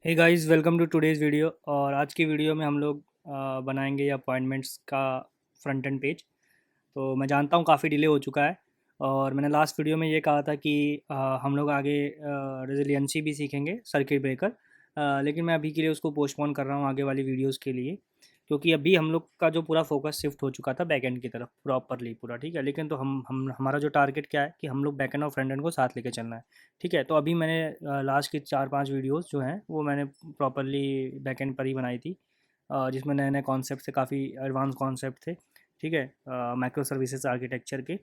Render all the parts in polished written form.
Hey guys, welcome to today's video. और आज की वीडियो में हम लोग बनाएंगे ये अपॉइंटमेंट्स का फ्रंट एंड पेज। तो मैं जानता हूँ काफ़ी डिले हो चुका है, और मैंने लास्ट वीडियो में ये कहा था कि हम लोग आगे रेजिलियंसी भी सीखेंगे, सर्किट ब्रेकर। लेकिन मैं अभी के लिए उसको पोस्टपोन कर रहा हूँ आगे वाली वीडियोस के लिए, क्योंकि अभी हम लोग का जो पूरा फोकस शिफ्ट हो चुका था बैकएंड की तरफ प्रॉपरली पूरा। ठीक है, लेकिन तो हम हमारा जो टारगेट क्या है कि हम लोग बैकएंड और फ्रंट एंड को साथ लेके चलना है। ठीक है, तो अभी मैंने लास्ट की 4-5 वीडियोस जो हैं वो मैंने प्रॉपरली बैकएंड पर ही बनाई थी, जिसमें नए नए कॉन्सेप्ट थे, काफ़ी एडवांस कॉन्सेप्ट थे। ठीक है, माइक्रो सर्विसेज आर्किटेक्चर के।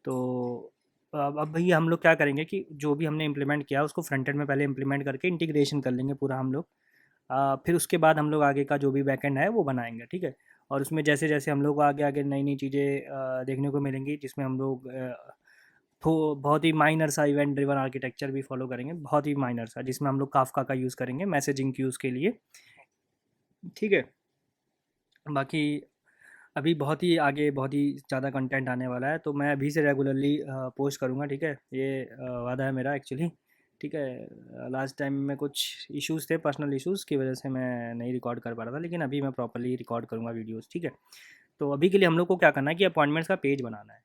तो अब भई हम लोग क्या करेंगे कि जो भी हमने इम्प्लीमेंट किया उसको फ्रंट एंड में पहले इम्प्लीमेंट करके इंटीग्रेशन कर लेंगे पूरा हम लोग। फिर उसके बाद हम लोग आगे का जो भी बैकएंड है वो बनाएंगे। ठीक है, और उसमें जैसे जैसे हम लोग को आगे आगे नई नई चीज़ें देखने को मिलेंगी, जिसमें हम लोग तो बहुत ही माइनर सा इवेंट ड्रिवन आर्किटेक्चर भी फॉलो करेंगे, बहुत ही माइनर सा, जिसमें हम लोग काफका का यूज़ करेंगे मैसेजिंग क्यूज़ के लिए। ठीक है, बाकी अभी बहुत ही आगे बहुत ही ज़्यादा कंटेंट आने वाला है, तो मैं अभी से रेगुलरली पोस्ट करूँगा। ठीक है, ये वादा है मेरा एक्चुअली। ठीक है, लास्ट टाइम में कुछ इश्यूज़ थे, पर्सनल इश्यूज़ की वजह से मैं नहीं रिकॉर्ड कर पा रहा था, लेकिन अभी मैं प्रॉपर्ली रिकॉर्ड करूँगा वीडियोज़। ठीक है, तो अभी के लिए हम लोग को क्या करना है कि अपॉइंटमेंट्स का पेज बनाना है।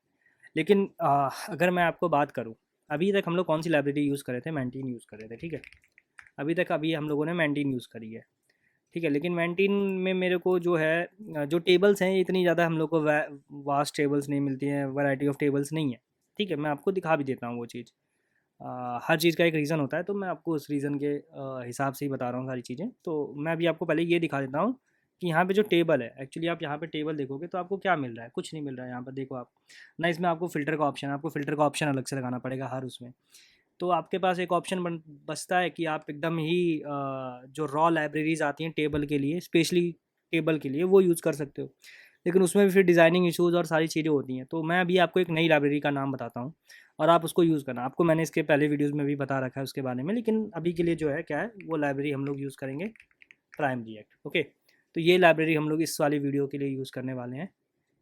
लेकिन अगर मैं आपको बात करूँ, अभी तक हम लोग कौन सी लाइब्रेरी यूज़ कर रहे थे? मेंटीन यूज़ कर रहे थे। ठीक है, अभी हम लोगों ने मेंटीन यूज़ करी है। ठीक है, लेकिन मेंटीन में मेरे को जो है जो टेबल्स हैं, इतनी ज़्यादा हम लोग को वास्ट टेबल्स नहीं मिलती हैं, वैरायटी ऑफ टेबल्स नहीं है। ठीक है, मैं आपको दिखा भी देता हूँ वो चीज़। हर चीज़ का एक रीज़न होता है, तो मैं आपको उस रीज़न के हिसाब से ही बता रहा हूँ सारी चीज़ें। तो मैं अभी आपको पहले ये दिखा देता हूँ कि यहाँ पे जो टेबल है, एक्चुअली आप यहाँ पे टेबल देखोगे तो आपको क्या मिल रहा है? कुछ नहीं मिल रहा है यहाँ पर। देखो आप ना, इसमें आपको फ़िल्टर का ऑप्शन है, आपको फ़िल्टर का ऑप्शन अलग से लगाना पड़ेगा हर उसमें। तो आपके पास एक ऑप्शन बचता है कि आप एकदम ही जो रॉ लाइब्रेरीज आती हैं टेबल के लिए, स्पेशली टेबल के लिए, वो यूज़ कर सकते हो। लेकिन उसमें भी फिर डिज़ाइनिंग इश्यूज़ और सारी चीज़ें होती हैं। तो मैं अभी आपको एक नई लाइब्रेरी का नाम बताता हूँ, और आप उसको यूज़ करना। आपको मैंने इसके पहले वीडियोज़ में भी बता रखा है उसके बारे में, लेकिन अभी के लिए जो है क्या है, वो लाइब्रेरी हम लोग यूज़ करेंगे, प्राइम रिएक्ट। ओके, तो ये लाइब्रेरी हम लोग इस वाली वीडियो के लिए यूज़ करने वाले हैं।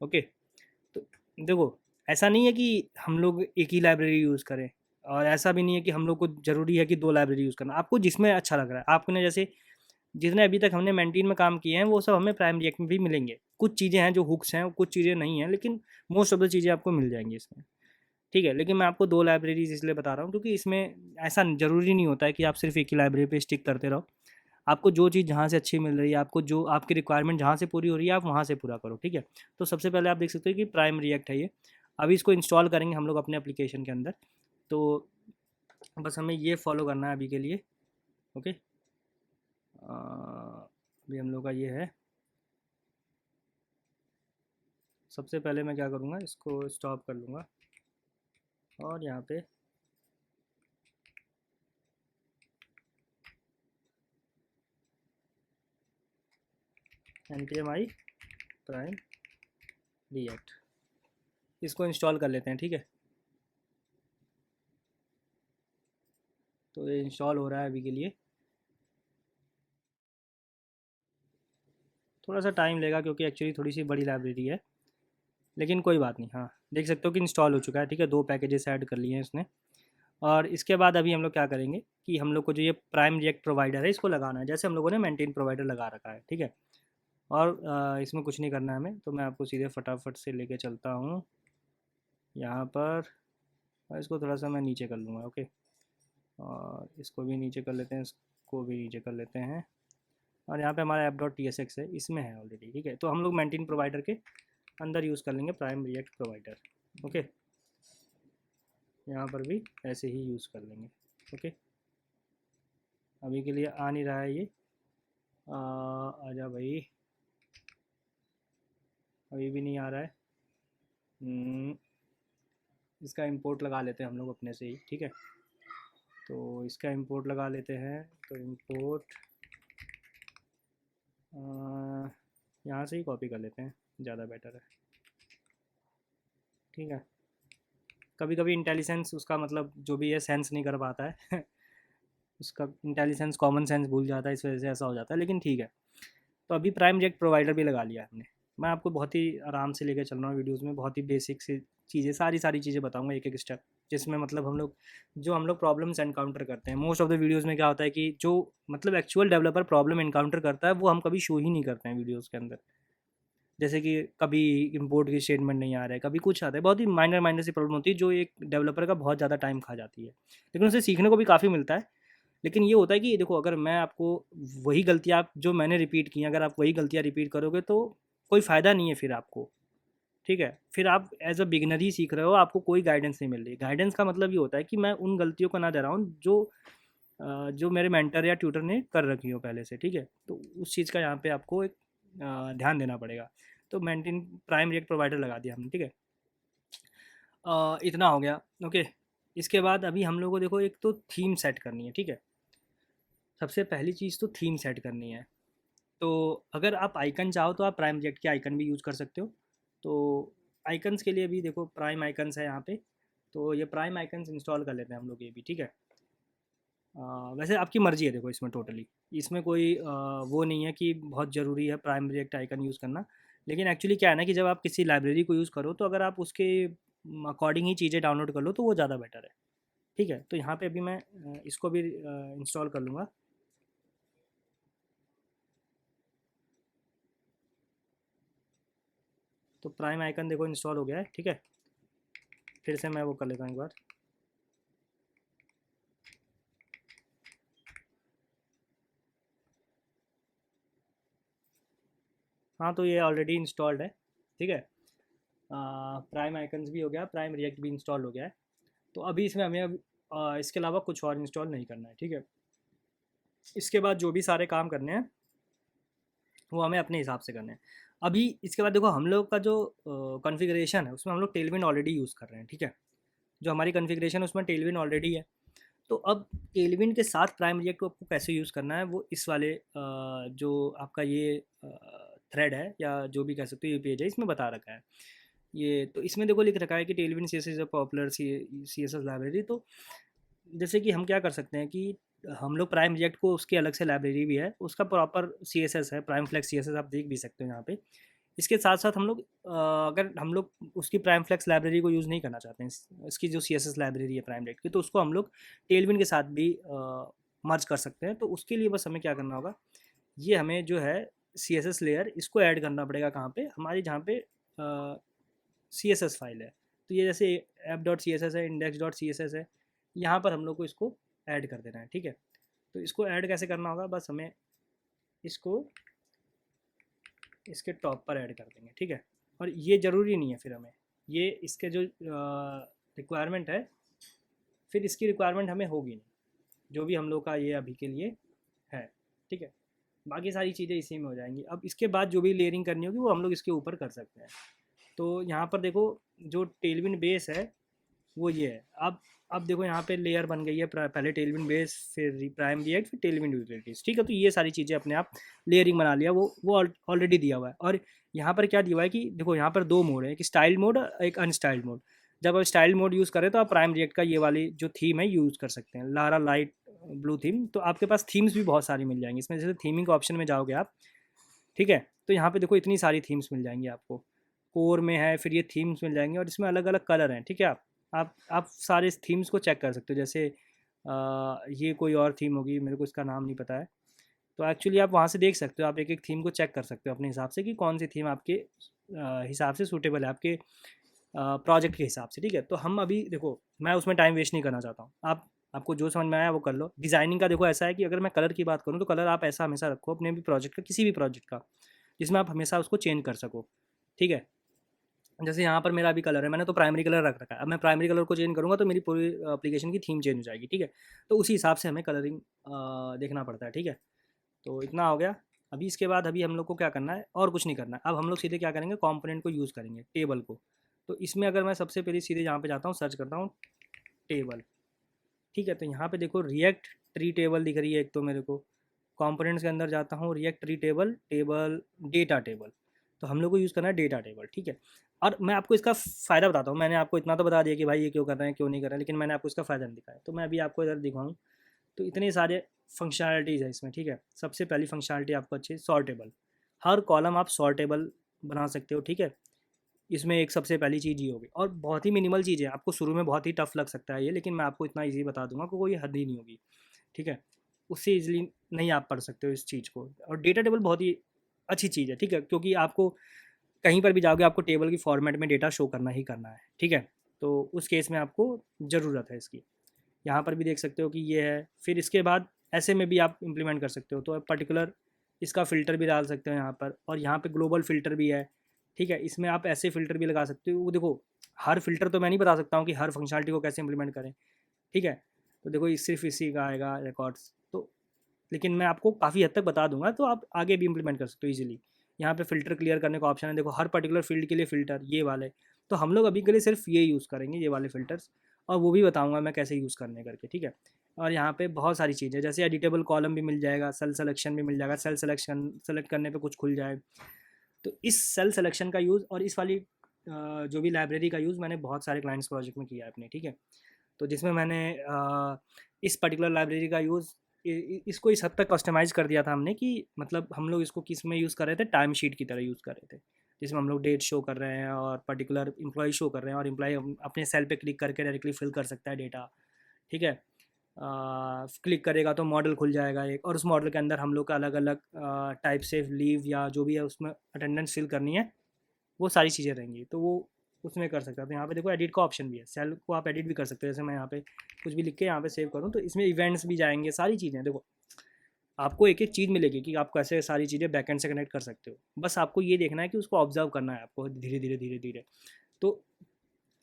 ओके, तो देखो, ऐसा नहीं है कि हम लोग एक ही लाइब्रेरी यूज़ करें, और ऐसा भी नहीं है कि हम लोग को ज़रूरी है कि 2 लाइब्रेरी यूज़ करना। आपको जिसमें अच्छा लग रहा है, आपने जैसे जितने अभी तक हमने मेंटीन में काम किए हैं, वो सब हमें प्राइम रिएक्ट में भी मिलेंगे। कुछ चीज़ें हैं जो हुक्स हैं, कुछ चीज़ें नहीं हैं, लेकिन मोस्ट ऑफ द चीज़ें आपको मिल जाएँगी इसमें। ठीक है, लेकिन मैं आपको 2 लाइब्रेरीज़ इसलिए बता रहा हूँ क्योंकि इसमें ऐसा ज़रूरी नहीं होता है कि आप सिर्फ़ एक ही लाइब्रेरी पे स्टिक करते रहो। आपको जो चीज़ जहाँ से अच्छी मिल रही है, आपको जो आपकी रिक्वायरमेंट जहाँ से पूरी हो रही है, आप वहाँ से पूरा करो। ठीक है, तो सबसे पहले आप देख सकते हो कि प्राइम रिएक्ट है ये। अभी इसको इंस्टॉल करेंगे हम लोग अपने एप्लीकेशन के अंदर। तो बस हमें ये फॉलो करना है अभी के लिए। ओके, अभी हम लोग का ये है। सबसे पहले मैं क्या करूँगा, इसको स्टॉप कर लूँगा, और यहाँ पे NPMI प्राइम रिएक्ट, इसको इंस्टॉल कर लेते हैं। ठीक है, तो ये इंस्टॉल हो रहा है अभी के लिए। थोड़ा सा टाइम लेगा क्योंकि एक्चुअली थोड़ी सी बड़ी लाइब्रेरी है, लेकिन कोई बात नहीं। हाँ, देख सकते हो कि इंस्टॉल हो चुका है। ठीक है, 2 पैकेजेस ऐड कर लिए हैं इसने। और इसके बाद अभी हम लोग क्या करेंगे कि हम लोग को जो ये प्राइम रिएक्ट प्रोवाइडर है, इसको लगाना है, जैसे हम लोगों ने मेंटेन प्रोवाइडर लगा रखा है। ठीक है, और इसमें कुछ नहीं करना है हमें, तो मैं आपको सीधे फटाफट से लेके चलता हूँ यहाँ पर। और इसको थोड़ा सा मैं नीचे कर लूँगा। ओके, और इसको भी नीचे कर लेते हैं, इसको भी नीचे कर लेते हैं। और यहाँ पे हमारा app.tsx है, इसमें है ऑलरेडी। ठीक है, तो हम लोग मेंटेन प्रोवाइडर के अंदर यूज़ कर लेंगे प्राइम रिएक्ट प्रोवाइडर। ओके, यहाँ पर भी ऐसे ही यूज़ कर लेंगे। ओके, अभी के लिए आ नहीं रहा है ये। आजा भाई, अभी भी नहीं आ रहा है। हम्म, इसका इंपोर्ट लगा लेते हैं हम लोग अपने से ही। ठीक है, तो इसका इंपोर्ट लगा लेते हैं। तो इंपोर्ट यहाँ से ही कॉपी कर लेते हैं, ज़्यादा बेटर है। ठीक है, कभी कभी इंटेलिजेंस उसका मतलब जो भी है सेंस नहीं कर पाता है उसका इंटेलिजेंस, कॉमन सेंस भूल जाता है, इस वजह से ऐसा हो जाता है, लेकिन ठीक है। तो अभी प्राइम रिएक्ट प्रोवाइडर भी लगा लिया है हमने। मैं आपको बहुत ही आराम से लेकर चल रहा हूँ वीडियोज़ में, बहुत ही बेसिक सी चीज़ें, सारी चीज़ें बताऊँगा एक-एक स्टेप, जिसमें मतलब हम लोग प्रॉब्लम्स एनकाउंटर करते हैं। मोस्ट ऑफ द वीडियोज़ में क्या होता है कि जो मतलब एक्चुअल डेवलपर प्रॉब्लम एनकाउंटर करता है, वो हम कभी शो ही नहीं करते हैं वीडियोज़ के अंदर। जैसे कि कभी इम्पोर्ट की स्टेटमेंट नहीं आ रहा है, कभी कुछ आता है, बहुत ही माइनर सी प्रॉब्लम होती है जो एक डेवलपर का बहुत ज़्यादा टाइम खा जाती है। लेकिन उससे सीखने को भी काफ़ी मिलता है। लेकिन ये होता है कि देखो, अगर मैं आपको वही गलतियाँ आप जो मैंने रिपीट की हैं, अगर आप वही गलतियाँ रिपीट करोगे तो कोई फ़ायदा नहीं है फिर आपको, ठीक है? फिर आप एज़ अ बिगिनर ही सीख रहे हो, आपको कोई गाइडेंस नहीं मिल रही। गाइडेंस का मतलब ये होता है कि मैं उन गलतियों को ना दोहराऊँ जो जो मेरे मेंटर या ट्यूटर ने कर रखी हो पहले से, ठीक है? तो उस चीज़ का यहाँ पे आपको एक ध्यान देना पड़ेगा। तो मेंटेन प्राइम रिएक्ट प्रोवाइडर लगा दिया हमने, ठीक है? इतना हो गया, ओके। इसके बाद अभी हम लोग को देखो एक तो थीम सेट करनी है, ठीक है? सबसे पहली चीज़ तो थीम सेट करनी है। तो अगर आप आइकन चाहो तो आप प्राइम रिएक्ट के आइकन भी यूज़ कर सकते हो। तो आइकन्स के लिए भी देखो प्राइम आइकन्स है यहाँ पे। तो ये प्राइम आइकन्स इंस्टॉल कर लेते हैं हम लोग ये भी, ठीक है? वैसे आपकी मर्ज़ी है देखो इसमें टोटली। इसमें कोई वो नहीं है कि बहुत ज़रूरी है प्राइम रिएक्ट आइकन यूज़ करना। लेकिन एक्चुअली क्या है ना कि जब आप किसी लाइब्रेरी को यूज़ करो तो अगर आप उसके अकॉर्डिंग ही चीज़ें डाउनलोड कर लो तो वो ज़्यादा बेटर है, ठीक है? तो यहाँ पे अभी मैं इसको भी इंस्टॉल कर लूँगा। तो प्राइम आइकन देखो इंस्टॉल हो गया है, ठीक है? फिर से मैं वो कर लेता हूँ एक बार। हाँ, तो ये ऑलरेडी इंस्टॉल्ड है, ठीक है? प्राइम आइकन्स भी हो गया, प्राइम रिएक्ट भी इंस्टॉल हो गया है। तो अभी इसमें हमें इसके अलावा कुछ और इंस्टॉल नहीं करना है, ठीक है? इसके बाद जो भी सारे काम करने हैं वो हमें अपने हिसाब से करने हैं। अभी इसके बाद देखो हम लोग का जो कॉन्फ़िगरेशन है उसमें हम लोग टेलविंड ऑलरेडी यूज़ कर रहे हैं, ठीक है? जो हमारी कॉन्फ़िगरेशन है उसमें टेलविंड ऑलरेडी है। तो अब टेलविंड के साथ प्राइम रिएक्ट को आपको कैसे यूज़ करना है वो इस वाले जो आपका ये थ्रेड है या जो भी कह सकते हो ये पेज है, इसमें बता रखा है। ये तो इसमें देखो लिख रखा है कि Tailwind CSS is a popular CSS library. तो जैसे कि हम क्या कर सकते हैं कि हम लोग प्राइम रिएक्ट को उसकी अलग से लाइब्रेरी भी है, उसका प्रॉपर सीएसएस है, प्राइम फ्लेक्स सीएसएस आप देख भी सकते हो यहाँ पे। इसके साथ-साथ हम लोग अगर हम लोग उसकी प्राइम फ्लेक्स लाइब्रेरी को यूज़ नहीं करना चाहते हैं, इसकी जो सीएसएस लाइब्रेरी है प्राइम रिएक्ट की, तो उसको हम लोग टेलविंड के साथ भी मर्ज कर सकते हैं। तो उसके लिए बस हमें क्या करना होगा, ये हमें जो है सीएसएस लेयर इसको ऐड करना पड़ेगा कहाँ पे, हमारी जहाँ पे सीएसएस फाइल है। तो ये जैसे ऐप डॉट सीएसएस है, इंडेक्स डॉट सीएसएस है, यहाँ पर हम लोग को इसको ऐड कर देना है, ठीक है? तो इसको ऐड कैसे करना होगा, बस हमें इसको इसके टॉप पर ऐड कर देंगे, ठीक है? और ये ज़रूरी नहीं है फिर हमें, ये इसके जो रिक्वायरमेंट है, फिर इसकी रिक्वायरमेंट हमें होगी नहीं, जो भी हम लोग का ये अभी के लिए है, ठीक है? बाकी सारी चीज़ें इसी में हो जाएंगी। अब इसके बाद जो भी लेयरिंग करनी होगी वो हम लोग इसके ऊपर कर सकते हैं। तो यहाँ पर देखो जो टेलविंड बेस है वो ये है। अब देखो यहाँ पे लेयर बन गई है, पहले टेलविंड बेस, फिर प्राइम रिएक्ट, फिर टेलविंड यूटिलिटीज, ठीक है? तो ये सारी चीज़ें अपने आप लेयरिंग बना लिया, वो ऑलरेडी दिया हुआ है। और यहाँ पर क्या दिया हुआ है कि देखो यहाँ पर दो मोड है, एक स्टाइल मोड एक अनस्टाइल्ड मोड। जब आप स्टाइल मोड यूज़ करें तो आप प्राइम रिएक्ट का ये वाली जो थीम है यूज़ कर सकते हैं, लारा लाइट ब्लू थीम। तो आपके पास थीम्स भी बहुत सारी मिल जाएंगी इसमें, जैसे थीमिंग के ऑप्शन में जाओगे आप, ठीक है? तो यहाँ पे देखो इतनी सारी थीम्स मिल जाएंगी आपको, कोर में है, फिर ये थीम्स मिल जाएंगे और इसमें अलग अलग कलर हैं, ठीक है? आप सारे थीम्स को चेक कर सकते हो। जैसे ये कोई और थीम होगी, मेरे को इसका नाम नहीं पता है। तो एक्चुअली आप वहाँ से देख सकते हो, आप एक एक थीम को चेक कर सकते हो अपने हिसाब से कि कौन सी थीम आपके हिसाब से सूटेबल है, आपके प्रोजेक्ट के हिसाब से, ठीक है? तो हम अभी देखो, मैं उसमें टाइम वेस्ट नहीं करना चाहता हूँ। आपको जो समझ में आया वो कर लो। डिज़ाइनिंग का देखो ऐसा है कि अगर मैं कलर की बात करूँ तो कलर आप ऐसा हमेशा रखो अपने भी प्रोजेक्ट का, किसी भी प्रोजेक्ट का, जिसमें आप हमेशा उसको चेंज कर सको, ठीक है? जैसे यहाँ पर मेरा अभी कलर है, मैंने तो प्राइमरी कलर रख रखा है। अब मैं प्राइमरी कलर को चेंज करूँगा तो मेरी पूरी एप्लीकेशन की थीम चेंज हो जाएगी, ठीक है? तो उसी हिसाब से हमें कलरिंग देखना पड़ता है, ठीक है? तो इतना हो गया। अभी इसके बाद अभी हम लोग को क्या करना है, और कुछ नहीं करना है। अब हम लोग सीधे क्या करेंगे, कंपोनेंट को यूज़ करेंगे, टेबल को। तो इसमें अगर मैं सबसे पहले सीधे यहाँ पे जाता हूँ, सर्च करता हूँ टेबल, ठीक है? तो यहाँ पे देखो रिएक्ट ट्री टेबल दिख रही है एक तो मेरे को। कंपोनेंट्स के अंदर जाता हूँ, react tree table, table data table. तो हम लोग को यूज़ करना है डेटा टेबल, ठीक है? और मैं आपको इसका फ़ायदा बताता हूँ। मैंने आपको इतना तो बता दिया कि भाई ये क्यों कर रहे हैं, क्यों नहीं कर रहे हैं, लेकिन मैंने आपको इसका फ़ायदा नहीं दिखाया। तो मैं अभी आपको इधर दिखाऊँ तो इतने सारे फंक्शनैलिटीज़ है इसमें, ठीक है? सबसे पहली फंक्शनैलिटी आपको अच्छी है सॉर्टेबल। हर कॉलम आप सॉर्टेबल बना सकते हो, ठीक है? इसमें एक सबसे पहली चीज़ ये होगी, और बहुत ही मिनिमल चीज़ है, आपको शुरू में बहुत ही टफ लग सकता है ये, लेकिन मैं आपको इतना ईजी बता दूंगा कि कोई हद ही नहीं होगी, ठीक है। उससे ईजिली नहीं आप पढ़ सकते हो इस चीज़ को। और डेटा टेबल बहुत ही अच्छी चीज़ है, ठीक है, क्योंकि आपको कहीं पर भी जाओगे आपको टेबल की फॉर्मेट में डेटा शो करना ही करना है, ठीक है। तो उस केस में आपको ज़रूरत है इसकी। यहाँ पर भी देख सकते हो कि ये है। फिर इसके बाद ऐसे में भी आप इम्प्लीमेंट कर सकते हो, तो पर्टिकुलर इसका फ़िल्टर भी डाल सकते हो यहाँ पर, और यहाँ पे ग्लोबल फ़िल्टर भी है, ठीक है। इसमें आप ऐसे फ़िल्टर भी लगा सकते हो। वो देखो, हर फ़िल्टर तो मैं नहीं बता सकता हूँ कि हर फंक्शनलिटी को कैसे इम्प्लीमेंट करें, ठीक है। तो देखो, ये सिर्फ इसी का आएगा रिकॉर्ड्स, तो लेकिन मैं आपको काफ़ी हद तक बता दूंगा, तो आप आगे भी इम्प्लीमेंट कर सकते हो ईजिली। यहाँ पे फ़िल्टर क्लियर करने का ऑप्शन है, देखो हर पर्टिकुलर फील्ड के लिए फ़िल्टर ये वाले। तो हम लोग अभी के लिए सिर्फ ये यूज़ करेंगे, ये वाले फ़िल्टर्स, और वो भी बताऊंगा मैं कैसे यूज़ करने करके, ठीक है। और यहाँ पे बहुत सारी चीज़ें, जैसे एडिटेबल कॉलम भी मिल जाएगा, सेल सेलेक्शन भी मिल जाएगा, सेल सेलेक्शन सेलेक्ट करने पे कुछ खुल जाए। तो इस सेल सेलेक्शन का यूज़ और इस वाली जो भी लाइब्रेरी का यूज़ मैंने बहुत सारे क्लाइंट्स प्रोजेक्ट में किया है अपने, ठीक है। तो जिसमें मैंने इस पर्टिकुलर लाइब्रेरी का यूज़ इसको इस हद तक कस्टमाइज़ कर दिया था हमने कि मतलब हम लोग इसको किस में यूज़ कर रहे थे, टाइम शीट की तरह यूज़ कर रहे थे, जिसमें हम लोग डेट शो कर रहे हैं और पर्टिकुलर एम्प्लॉय शो कर रहे हैं, और एम्प्लॉय अपने सेल पे क्लिक करके डायरेक्टली फिल कर सकता है डेटा, ठीक है। क्लिक करेगा तो मॉडल खुल जाएगा एक, और उस मॉडल के अंदर हम लोग का अलग अलग टाइप से लीव या जो भी है उसमें अटेंडेंस फिल करनी है, वो सारी चीज़ें रहेंगी, तो वो उसमें कर सकते हैं। तो यहाँ पे देखो एडिट का ऑप्शन भी है, सेल को आप एडिट भी कर सकते हो। जैसे मैं यहाँ पे कुछ भी लिख के यहाँ पे सेव करूँ तो इसमें इवेंट्स भी जाएंगे, सारी चीज़ें देखो, आपको एक एक चीज़ मिलेगी कि आप कैसे सारी चीज़ें बैकएंड से कनेक्ट कर सकते हो। बस आपको ये देखना है कि उसको ऑब्जर्व करना है आपको धीरे धीरे धीरे धीरे। तो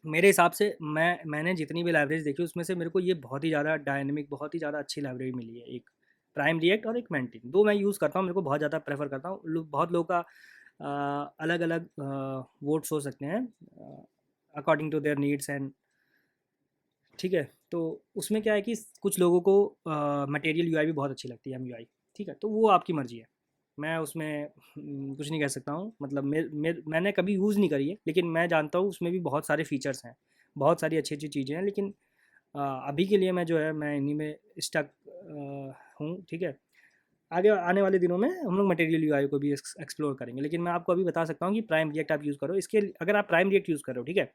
मेरे हिसाब से मैंने जितनी भी लाइब्रेरीज देखी उसमें से मेरे को ये बहुत ही ज़्यादा डायनेमिक, बहुत ही ज़्यादा अच्छी लाइब्रेरी मिली है। एक प्राइम रिएक्ट और एक मेंटिन, दो मैं यूज़ करता हूँ, मेरे को बहुत ज़्यादा प्रेफर करता हूँ। बहुत लोगों का अलग अलग वोट्स हो सकते हैं according to their needs and, ठीक है। तो उसमें क्या है कि कुछ लोगों को मटेरियल यूआई भी बहुत अच्छी लगती है, एमयूआई, ठीक है। तो वो आपकी मर्ज़ी है, मैं उसमें कुछ नहीं कह सकता हूँ। मतलब मैंने कभी यूज़ नहीं करी है, लेकिन मैं जानता हूँ उसमें भी बहुत सारे फीचर्स हैं, बहुत सारी अच्छी अच्छी चीज़ें हैं। लेकिन अभी के लिए मैं जो है मैं इन्हीं में स्टक हूँ, ठीक है। आगे आने वाले दिनों में हम लोग मटेरियल यूआई को भी एक्सप्लोर करेंगे, लेकिन मैं आपको अभी बता सकता हूँ कि प्राइम रिएक्ट आप यूज़ करो। इसके अगर आप प्राइम रिएक्ट यूज़ करो, ठीक है,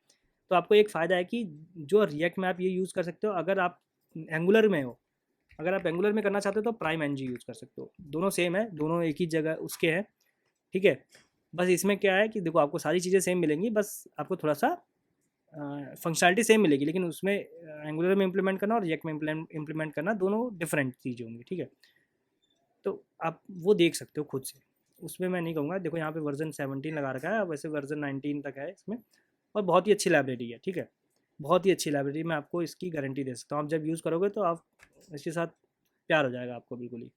तो आपको एक फ़ायदा है कि जो रिएक्ट में आप ये यूज़ कर सकते हो, अगर आप एंगुलर में हो, अगर आप एंगुलर में करना चाहते हो तो प्राइम एनजी यूज़ कर सकते हो। दोनों सेम है, दोनों एक ही जगह उसके हैं, ठीक है। बस इसमें क्या है कि देखो आपको सारी चीज़ें सेम मिलेंगी, बस आपको थोड़ा सा फंक्शनलिटी सेम मिलेगी, लेकिन उसमें एंगुलर में इम्प्लीमेंट करना और रिएक्ट में इम्प्लीमेंट करना दोनों डिफरेंट चीज़ें होंगी, ठीक है। तो आप वो देख सकते हो खुद से, उसमें मैं नहीं कहूँगा। देखो यहाँ पे वर्जन 17 लगा रखा है, वैसे वर्जन 19 तक है इसमें, और बहुत ही अच्छी लाइब्रेरी है, ठीक है। बहुत ही अच्छी लाइब्रेरी, मैं आपको इसकी गारंटी दे सकता हूँ। आप जब यूज़ करोगे तो आप इसके साथ प्यार हो जाएगा आपको बिल्कुल ही।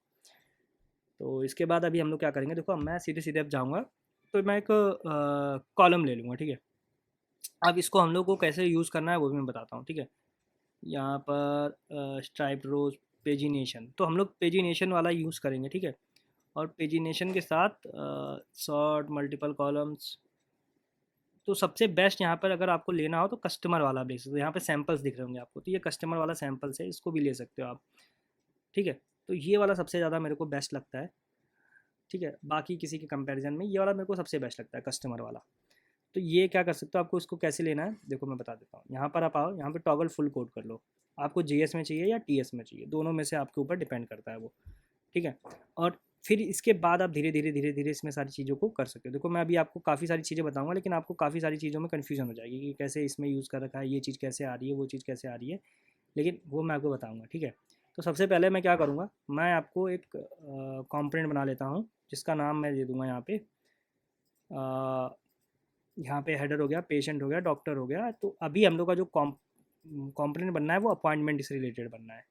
तो इसके बाद अभी हम लोग क्या करेंगे, देखो मैं सीधे सीधे अब जाऊँगा, तो मैं एक कॉलम ले लूँगा, ठीक है। अब इसको हम लोग को कैसे यूज़ करना है वो भी मैं बताता हूँ, ठीक है। यहाँ पर स्ट्राइप रोज पेजिनेशन, तो हम लोग पेजिनेशन वाला यूज़ करेंगे, ठीक है। और पेजिनेशन के साथ सॉर्ट मल्टीपल कॉलम्स। तो सबसे बेस्ट यहाँ पर अगर आपको लेना हो तो कस्टमर वाला बेसिस, तो यहाँ पे सैंपल्स दिख रहे होंगे आपको, तो ये कस्टमर वाला सैंपल्स है, इसको भी ले सकते हो आप, ठीक है। तो ये वाला सबसे ज़्यादा मेरे को बेस्ट लगता है, ठीक है। बाकी किसी के कंपैरिजन में ये वाला मेरे को सबसे बेस्ट लगता है, कस्टमर वाला। तो ये क्या कर सकते हो, आपको इसको कैसे लेना है देखो मैं बता देता हूँ। यहाँ पर आप आओ, यहाँ पे टॉगल फुल कोड कर लो। आपको जीएस में चाहिए या टीएस में चाहिए, दोनों में से आपके ऊपर डिपेंड करता है वो, ठीक है। और फिर इसके बाद आप धीरे धीरे धीरे धीरे इसमें सारी चीज़ों को कर सकते हो। देखो मैं अभी आपको काफ़ी सारी चीज़ें बताऊंगा, लेकिन आपको काफ़ी सारी चीज़ों में कन्फ्यूजन हो जाएगी कि कैसे इसमें यूज़ कर रखा है, ये चीज़ कैसे आ रही है, वो चीज़ कैसे आ रही है, लेकिन वो मैं आपको बताऊंगा, ठीक है। तो सबसे पहले मैं क्या करूँगा, मैं आपको एक कॉम्पोनेंट बना लेता हूँ, जिसका नाम मैं दे दूँगा यहाँ पे। यहाँ पे हेडर हो गया, पेशेंट हो गया, डॉक्टर हो गया। तो अभी हम लोग का जो कॉम्पोनेंट बनना है वो अपॉइंटमेंट से रिलेटेड बनना है,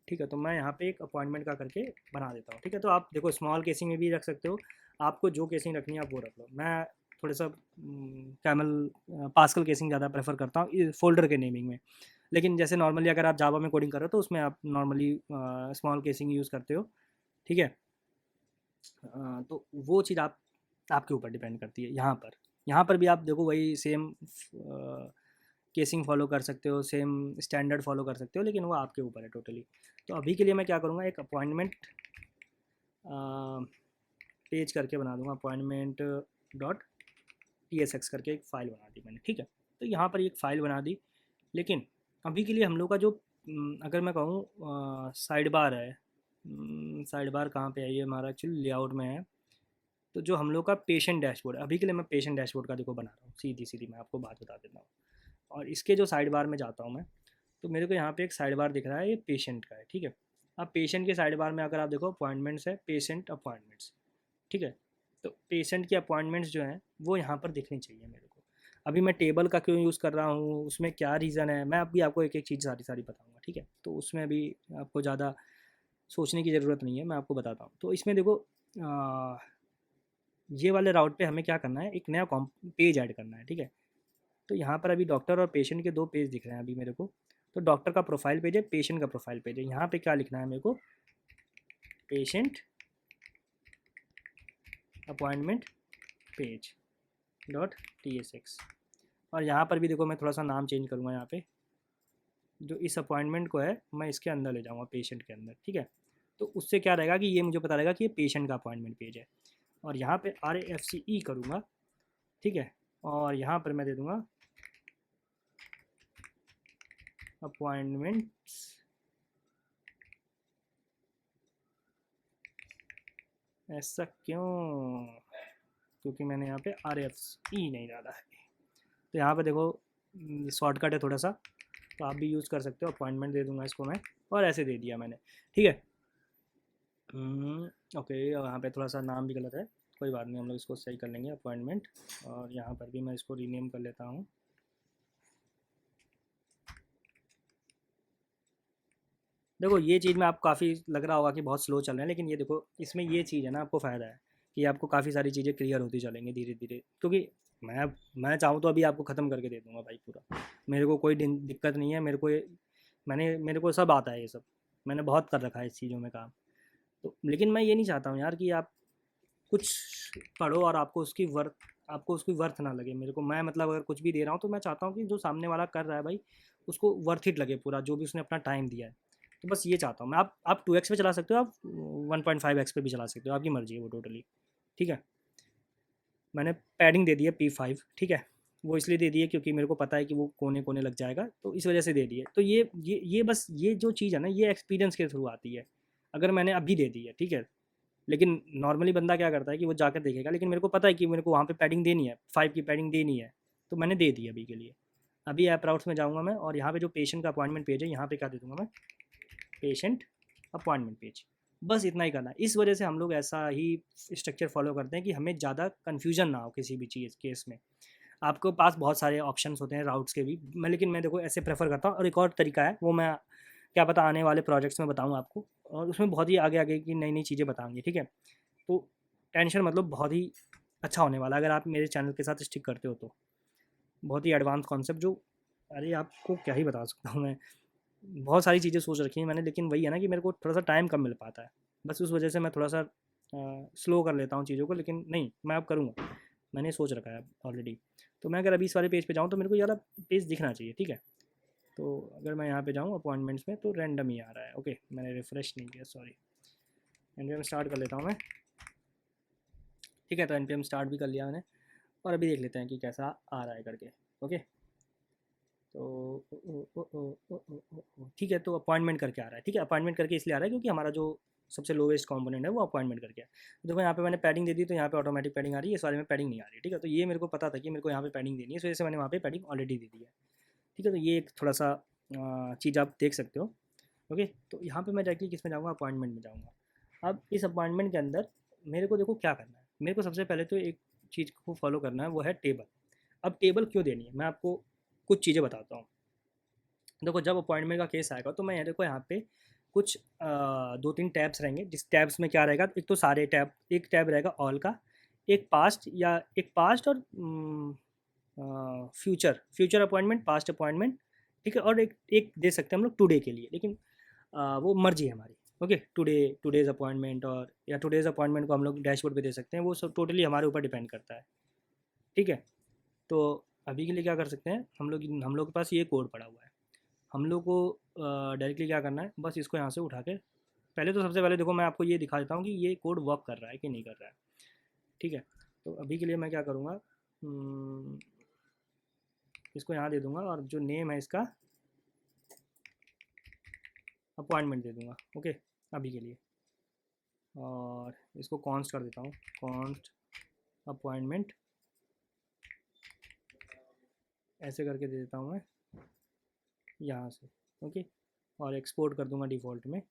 ठीक है। तो मैं यहाँ पे एक अपॉइंटमेंट का करके बना देता हूँ, ठीक है। तो आप देखो स्मॉल केसिंग में भी रख सकते हो, आपको जो केसिंग रखनी है आप वो रख लो। मैं थोड़ा सा कैमल पास्कल केसिंग ज़्यादा प्रेफर करता हूँ फोल्डर के नेमिंग में। लेकिन जैसे नॉर्मली अगर आप जावा में कोडिंग कर रहे हो तो उसमें आप नॉर्मली स्मॉल केसिंग यूज़ करते हो, ठीक है। तो वो चीज़ आपके ऊपर डिपेंड करती है। यहाँ पर भी आप देखो वही सेम केसिंग फॉलो कर सकते हो, सेम स्टैंडर्ड फॉलो कर सकते हो, लेकिन वो आपके ऊपर है टोटली। तो अभी के लिए मैं क्या करूँगा, एक अपॉइंटमेंट पेज करके बना दूँगा, अपॉइंटमेंट डॉट TSX करके एक फ़ाइल बना दी मैंने, ठीक है। तो यहाँ पर एक फ़ाइल बना दी, लेकिन अभी के लिए हम लोग का जो अगर मैं कहूँ साइड बार है, साइड बार कहाँ पे है, ये हमारा एक्चुअली लेआउट में है। तो जो हम लोग का पेशेंट डैशबोर्ड है, अभी के लिए मैं पेशेंट डैशबोर्ड का देखो बना रहा हूँ, सीधी सीधी मैं आपको बात बता देता हूँ। और इसके जो साइड बार में जाता हूँ मैं, तो मेरे को यहाँ पे एक साइड बार दिख रहा है, ये पेशेंट का है, ठीक है। अब पेशेंट के साइड बार में अगर आप देखो अपॉइंटमेंट्स है, पेशेंट अपॉइंटमेंट्स, ठीक है। तो पेशेंट की अपॉइंटमेंट्स जो हैं वो यहाँ पर दिखनी चाहिए मेरे को। अभी मैं टेबल का क्यों यूज़ कर रहा हूँ, उसमें क्या रीज़न है, मैं अभी आपको एक एक चीज़ सारी सारी बताऊँगा, ठीक है। तो उसमें अभी आपको ज़्यादा सोचने की ज़रूरत नहीं है, मैं आपको बताता हूँ। तो इसमें देखो ये वाले राउट पे हमें क्या करना है, एक नया पेज ऐड करना है, ठीक है। तो यहाँ पर अभी डॉक्टर और पेशेंट के दो पेज दिख रहे हैं अभी मेरे को। तो डॉक्टर का प्रोफाइल पेज है, पेशेंट का प्रोफाइल पेज है। यहाँ पे क्या लिखना है मेरे को, पेशेंट अपॉइंटमेंट पेज .tsx। और यहाँ पर भी देखो मैं थोड़ा सा नाम चेंज करूँगा, यहाँ पे जो इस अपॉइंटमेंट को है मैं इसके अंदर ले जाऊँगा, पेशेंट के अंदर, ठीक है। तो उससे क्या रहेगा कि ये मुझे पता रहेगा कि ये पेशेंट का अपॉइंटमेंट पेज है। और यहाँ पे RAFCE करूँगा, ठीक है। और यहाँ पर मैं दे दूँगा अपॉइंटमेंट्स, ऐसा क्यों, क्योंकि मैंने यहाँ पे RAFCE नहीं डाला है। तो यहाँ पे देखो शॉर्टकट है थोड़ा सा, तो आप भी यूज़ कर सकते हो। अपॉइंटमेंट दे दूँगा इसको मैं, और ऐसे दे दिया मैंने, ठीक है। ओके, और यहाँ पे थोड़ा सा नाम भी गलत है, कोई बात नहीं, हम लोग इसको सही कर लेंगे, अपॉइंटमेंट। और यहाँ पर भी मैं इसको रीनेम कर लेता हूँ। देखो ये चीज़ में आपको काफ़ी लग रहा होगा कि बहुत स्लो चल रहे हैं, लेकिन ये देखो इसमें ये चीज़ है ना, आपको फ़ायदा है कि आपको काफ़ी सारी चीज़ें क्लियर होती चलेंगी धीरे धीरे। क्योंकि मैं चाहूँ तो अभी आपको ख़त्म करके दे दूँगा भाई पूरा, मेरे को कोई दिक्कत नहीं है। मेरे को सब आता है, ये सब मैंने बहुत कर रखा है इस चीज़ों में काम। तो लेकिन मैं ये नहीं चाहता हूँ यार कि आप कुछ पढ़ो और आपको उसकी वर्थ ना लगे मेरे को। मैं मतलब अगर कुछ भी दे रहा हूँ तो मैं चाहता हूँ कि जो सामने वाला कर रहा है भाई, उसको वर्थ इट लगे पूरा, जो भी उसने अपना टाइम दिया है। तो बस ये चाहता हूँ मैं। आप 2x पे चला सकते हो, आप 1.5x पे भी चला सकते हो, आपकी मर्ज़ी है वो टोटली, ठीक है। मैंने पैडिंग दे दी है P5, ठीक है। वो इसलिए दे दी है क्योंकि मेरे को पता है कि वो कोने कोने लग जाएगा, तो इस वजह से दे दी है। तो ये बस ये जो चीज़ है ना, ये एक्सपीरियंस के थ्रू आती है। अगर मैंने अभी दे दी है, ठीक है, लेकिन नॉर्मली बंदा क्या करता है कि वो जाकर देखेगा, लेकिन मेरे को पता है कि मेरे को वहाँ पे पैडिंग देनी है, 5 की पैडिंग देनी है, तो मैंने दे दी अभी के लिए। अभी ऐप राउट्स में जाऊँगा मैं, और यहाँ पे जो पेशेंट का अपॉइंटमेंट पेज है, यहाँ पे क्या दे दूँगा मैं, पेशेंट अपॉइंटमेंट पेज। बस इतना ही करना है। इस वजह से हम लोग ऐसा ही स्ट्रक्चर फॉलो करते हैं कि हमें ज़्यादा कन्फ्यूजन ना हो किसी भी चीज़ केस में। आपके पास बहुत सारे ऑप्शंस होते हैं राउट्स के भी, लेकिन मैं देखो ऐसे प्रेफर करता हूँ। और एक और तरीका है, वो मैं क्या पता आने वाले प्रोजेक्ट्स में बताऊँ आपको, और उसमें बहुत ही आगे आगे की नई नई चीज़ें बताएंगे, ठीक है। तो टेंशन मतलब बहुत ही अच्छा होने वाला है अगर आप मेरे चैनल के साथ स्टिक करते हो तो। बहुत ही एडवांस कॉन्सेप्ट जो, अरे आपको क्या ही बता सकता हूँ मैं। बहुत सारी चीज़ें सोच रखी हैं मैंने, लेकिन वही है ना कि मेरे को थोड़ा सा टाइम कम मिल पाता है, बस उस वजह से मैं थोड़ा सा स्लो कर लेता हूँ चीज़ों को। लेकिन नहीं, मैं अब करूँगा, मैंने सोच रखा है ऑलरेडी। तो मैं अगर अभी इस वाले पेज पे जाऊँ तो मेरे को ये वाला पेज दिखना चाहिए, ठीक है। तो अगर मैं यहाँ पे जाऊँ अपॉइंटमेंट्स में, तो रैंडम ही आ रहा है। ओके, मैंने रिफ़्रेश नहीं किया, सॉरी। NPM स्टार्ट कर लेता हूँ मैं, ठीक है। तो NPM स्टार्ट भी कर लिया मैंने, और अभी देख लेते हैं कि कैसा आ रहा है करके। ओके, तो ठीक है। तो अपॉइंटमेंट करके आ रहा है, ठीक है। अपॉइंटमेंट करके इसलिए आ रहा है क्योंकि हमारा जो सबसे लोवेस्ट कंपोनेंट है वो अपॉइंटमेंट करके है। तो देखो यहाँ पे मैंने पैडिंग दे दी, तो यहाँ पे ऑटोमेटिक पैडिंग आ रही है, इस वाले में पैडिंग नहीं आ रही है, ठीक है। तो ये मेरे को पता था कि मेरे को यहाँ पे पैडिंग देनी है, इस वजह से मैंने वहाँ पे पैडिंग ऑलरेडी दे दी है, ठीक है। तो ये एक थोड़ा सा चीज़ आप देख सकते हो। ओके, तो यहाँ पे मैं डायरेक्टली किस में जाऊँगा, अपॉइंटमेंट में जाऊँगा। अब इस अपॉइंटमेंट के अंदर मेरे को देखो क्या करना है। मेरे को सबसे पहले तो एक चीज़ को फॉलो करना है, वो है टेबल। अब टेबल क्यों देनी है, मैं आपको कुछ चीज़ें बताता हूँ। देखो जब अपॉइंटमेंट का केस आएगा तो मैं देखो यहाँ पे कुछ 2-3 टैब्स रहेंगे, जिस टैब्स में क्या रहेगा, एक तो सारे टैब, एक टैब रहेगा ऑल का, एक पास्ट और फ्यूचर अपॉइंटमेंट, पास्ट अपॉइंटमेंट, ठीक है। और एक एक दे सकते हैं हम लोग टुडे के लिए, लेकिन वो मर्जी है हमारी। ओके, टुडेज़ अपॉइंटमेंट, और या टुडेज़ अपॉइंटमेंट को हम लोग डैशबोर्ड पे दे सकते हैं, वो सब टोटली हमारे ऊपर डिपेंड करता है, ठीक है। तो अभी के लिए क्या कर सकते हैं, हम लोग के पास ये कोड पड़ा हुआ है। हम लोग को डायरेक्टली क्या करना है, बस इसको यहाँ से उठा के, पहले तो सबसे पहले देखो मैं आपको ये दिखा देता हूँ कि ये कोड वर्क कर रहा है कि नहीं कर रहा है, ठीक है। तो अभी के लिए मैं क्या करूँगा, इसको यहाँ दे दूँगा और जो नेम है इसका अपॉइंटमेंट दे दूँगा। ओके, अभी के लिए। और इसको कॉन्स्ट कर देता हूँ, कॉन्स्ट अपॉइंटमेंट, ऐसे करके दे देता हूँ मैं यहाँ से। ओके, और एक्सपोर्ट कर दूँगा डिफ़ॉल्ट में।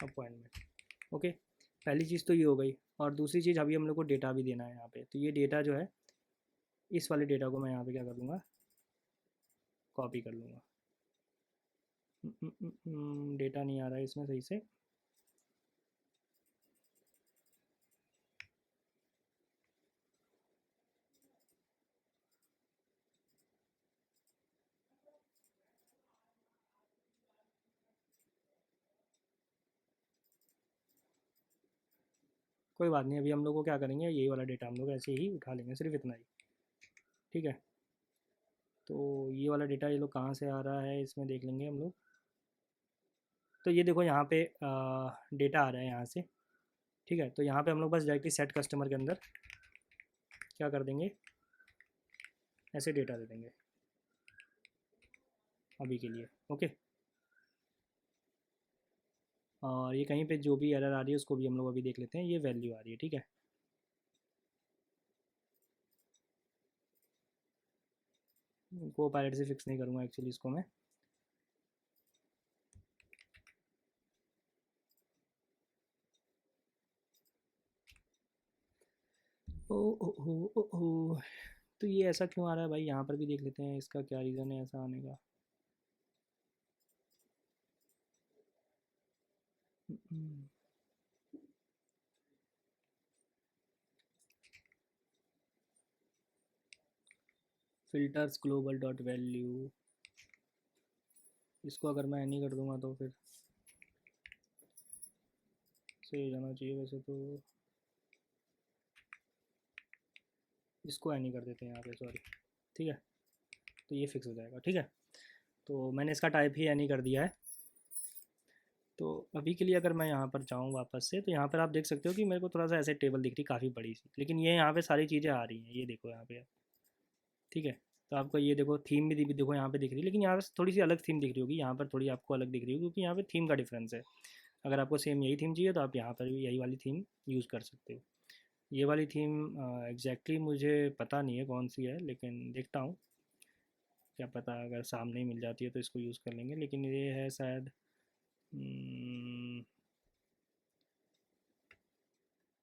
अपॉइंटमेंट। ओके, पहली चीज़ तो ये हो गई। और दूसरी चीज़, अभी हम लोग को डेटा भी देना है यहाँ पे। तो ये डेटा जो है, इस वाले डेटा को मैं यहाँ पे क्या कर दूँगा, कॉपी कर लूँगा। डेटा नहीं आ रहा है इसमें सही से। कोई बात नहीं, अभी हम लोग को क्या करेंगे, यही वाला डेटा हम लोग ऐसे ही उठा लेंगे, सिर्फ इतना ही। ठीक है, तो ये वाला डेटा ये लोग कहाँ से आ रहा है इसमें देख लेंगे हम लोग। तो ये देखो यहाँ पे डेटा आ रहा है यहाँ से। ठीक है, तो यहाँ पे हम लोग बस डायरेक्टली सेट कस्टमर के अंदर क्या कर देंगे, ऐसे डेटा दे देंगे अभी के लिए। ओके, और ये कहीं पे जो भी एरर आ रही है उसको भी हम लोग अभी देख लेते हैं। ये वैल्यू आ रही है, ठीक है। को पायलट से फिक्स नहीं करूँगा एक्चुअली इसको मैं। ओ ओ ओ ओ ओ, तो ये ऐसा क्यों आ रहा है भाई, यहाँ पर भी देख लेते हैं इसका क्या रीज़न है ऐसा आने का। फिल्टर्स ग्लोबल डॉट वैल्यू, इसको अगर मैं नहीं कर दूंगा तो फिर सही जाना चाहिए वैसे तो। इसको नहीं कर देते हैं यहाँ पे, सॉरी। ठीक है, तो ये फिक्स हो जाएगा। ठीक है, तो मैंने इसका टाइप ही नहीं कर दिया है। तो अभी के लिए अगर मैं यहाँ पर चाहूँ वापस से, तो यहाँ पर आप देख सकते हो कि मेरे को थोड़ा सा ऐसे टेबल दिख रही काफ़ी बड़ी सी, लेकिन ये यहाँ पे सारी चीज़ें आ रही हैं, ये देखो यहाँ पे। ठीक है, तो आपको ये देखो थीम भी देखो यहाँ पे दिख रही है, लेकिन यहाँ पे थोड़ी सी अलग थीम दिख रही होगी, यहाँ पर थोड़ी आपको अलग दिख रही होगी क्योंकि यहाँ पे थीम का डिफरेंस है। अगर आपको सेम यही थीम चाहिए तो आप यहाँ पर भी यही वाली थीम यूज़ कर सकते हो। ये वाली थीम एग्जैक्टली मुझे पता नहीं है कौन सी है, लेकिन देखता हूँ, क्या पता अगर सामने ही मिल जाती है तो इसको यूज़ कर लेंगे। लेकिन ये है शायद,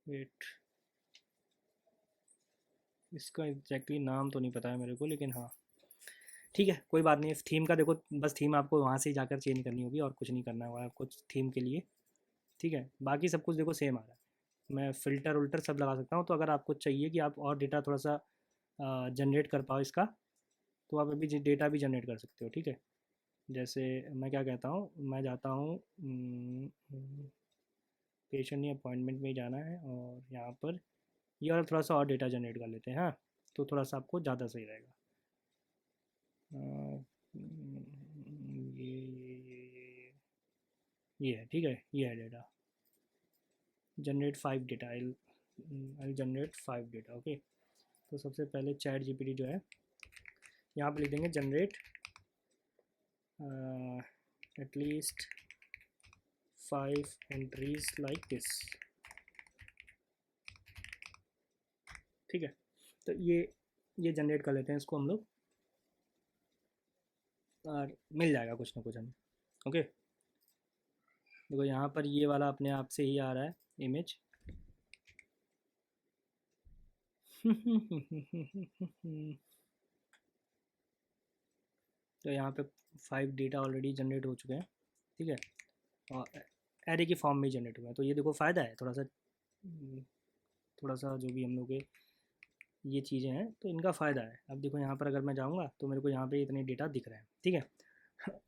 वेट, इसका एग्जैक्टली नाम तो नहीं पता है मेरे को, लेकिन हाँ ठीक है, कोई बात नहीं। इस थीम का देखो, बस थीम आपको वहाँ से ही जाकर चेंज करनी होगी और कुछ नहीं करना होगा आपको थीम के लिए। ठीक है, बाकी सब कुछ देखो सेम आ रहा है। मैं फ़िल्टर उल्टर सब लगा सकता हूँ। तो अगर आपको चाहिए कि आप और डेटा थोड़ा सा जनरेट कर पाओ इसका, तो आप अभी डेटा भी जनरेट कर सकते हो। ठीक है, जैसे मैं क्या कहता हूँ, मैं जाता हूँ पेशेंट या अपॉइंटमेंट में ही जाना है, और यहाँ पर ये और थोड़ा सा और डेटा जनरेट कर लेते हैं। हाँ, तो थोड़ा सा आपको ज़्यादा सही रहेगा। ये है, ठीक है, ये है डेटा। जनरेट 5 डेटा, आई जनरेट 5 डेटा। ओके, तो सबसे पहले चैट जीपीटी जो है, यहाँ पर लिख देंगे generate at least 5 entries like this. ठीक है, तो ये जनरेट कर लेते हैं इसको हम लोग, और मिल जाएगा कुछ ना कुछ हमें। ओके, देखो यहाँ पर ये वाला अपने आप से ही आ रहा है इमेज। तो यहाँ पे 5 डेटा ऑलरेडी जनरेट हो चुके हैं। ठीक है, और एरे की फॉर्म में जनरेट हुआ है। तो ये देखो फ़ायदा है थोड़ा सा जो भी हम लोग के ये चीज़ें हैं, तो इनका फ़ायदा है। अब देखो यहाँ पर अगर मैं जाऊँगा तो मेरे को यहाँ पे इतने डेटा दिख रहे हैं। ठीक है,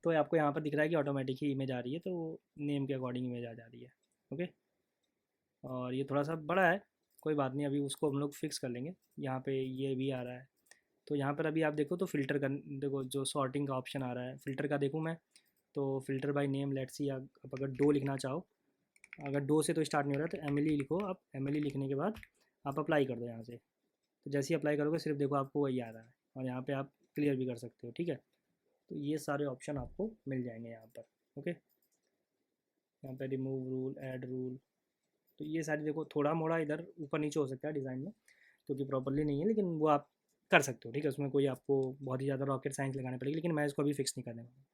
तो आपको यहाँ पर दिख रहा है कि ऑटोमेटिक ही इमेज आ रही है, तो नेम के अकॉर्डिंग इमेज आ जा रही है। ओके, और ये थोड़ा सा बड़ा है, कोई बात नहीं, अभी उसको हम लोग फिक्स कर लेंगे। यहाँ पे ये भी आ रहा है, तो यहाँ पर अभी आप देखो तो फ़िल्टर कर, देखो जो सॉर्टिंग का ऑप्शन आ रहा है, फ़िल्टर का देखूँ मैं, तो filter by name, let's see, आप अगर डो लिखना चाहो अगर डो से तो स्टार्ट नहीं हो रहा तो एमिली लिखो आप। एमिली लिखने के बाद आप अप्लाई कर दो यहाँ से। तो जैसे ही अप्लाई करोगे सिर्फ देखो आपको वही आ रहा है, और यहाँ पे आप क्लियर भी कर सकते हो, ठीक है। तो ये सारे ऑप्शन आपको मिल जाएंगे यहाँ पर। ओके, यहाँ पे रिमूव रूल, ऐड रूल, तो ये सारी देखो थोड़ा मोड़ा इधर ऊपर नीचे हो सकता है डिज़ाइन में, क्योंकि प्रॉपरली नहीं है, लेकिन वो आप कर सकते हो, ठीक है। उसमें कोई आपको बहुत ही ज़्यादा रॉकेट साइंस लगानी पड़ेगी, लेकिन मैं इसको अभी फिक्स नहीं करने वाला हूँ।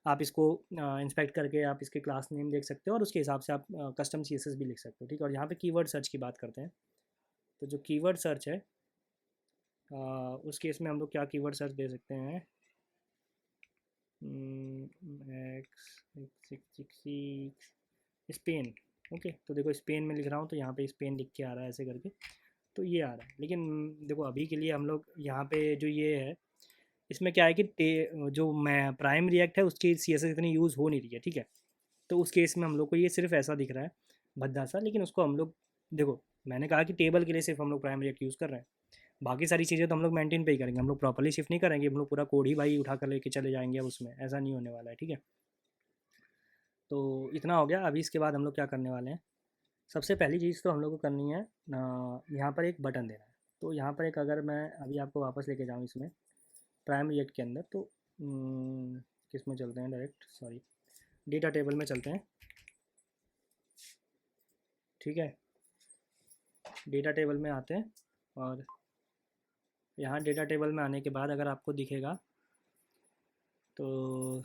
आप इसको इंस्पेक्ट करके आप इसके क्लास नेम देख सकते हो, और उसके हिसाब से आप कस्टम CSS भी लिख सकते हो, ठीक है। और यहाँ पे कीवर्ड सर्च की बात करते हैं। तो जो कीवर्ड सर्च है, उस केस में हम लोग क्या कीवर्ड सर्च दे सकते हैं, स्पेन। ओके, तो देखो स्पेन में लिख रहा हूँ तो यहाँ पे स्पेन लिख के आ रहा है ऐसे करके, तो ये आ रहा है। लेकिन देखो अभी के लिए हम लोग यहाँ पे जो ये है, इसमें क्या है कि जो मैं प्राइम रिएक्ट है उसकी CSS इतनी यूज़ हो नहीं रही है, ठीक है। तो उस केस में हम लोग को ये सिर्फ ऐसा दिख रहा है भद्दा सा, लेकिन उसको हम लोग देखो, मैंने कहा कि टेबल के लिए सिर्फ हम लोग प्राइम रिएक्ट यूज़ कर रहे हैं, बाकी सारी चीज़ें तो हम लोग मेंटेन पे ही करेंगे। हम लोग प्रॉपर्ली शिफ्ट नहीं करेंगे, हम लोग पूरा कोड ही भाई उठा कर लेके चले जाएंगे, अब उसमें ऐसा नहीं होने वाला है, ठीक है। तो इतना हो गया। अभी इसके बाद हम लोग क्या करने वाले हैं, सबसे पहली चीज़ तो हम लोग को करनी है, यहाँ पर एक बटन देना है। तो यहाँ पर एक, अगर मैं अभी आपको वापस लेके जाऊँ इसमें प्राइम रिएक्ट के अंदर, तो किस में चलते हैं, डायरेक्ट सॉरी डेटा टेबल में चलते हैं, ठीक है। डेटा टेबल में आते हैं, और यहाँ डेटा टेबल में आने के बाद अगर आपको दिखेगा तो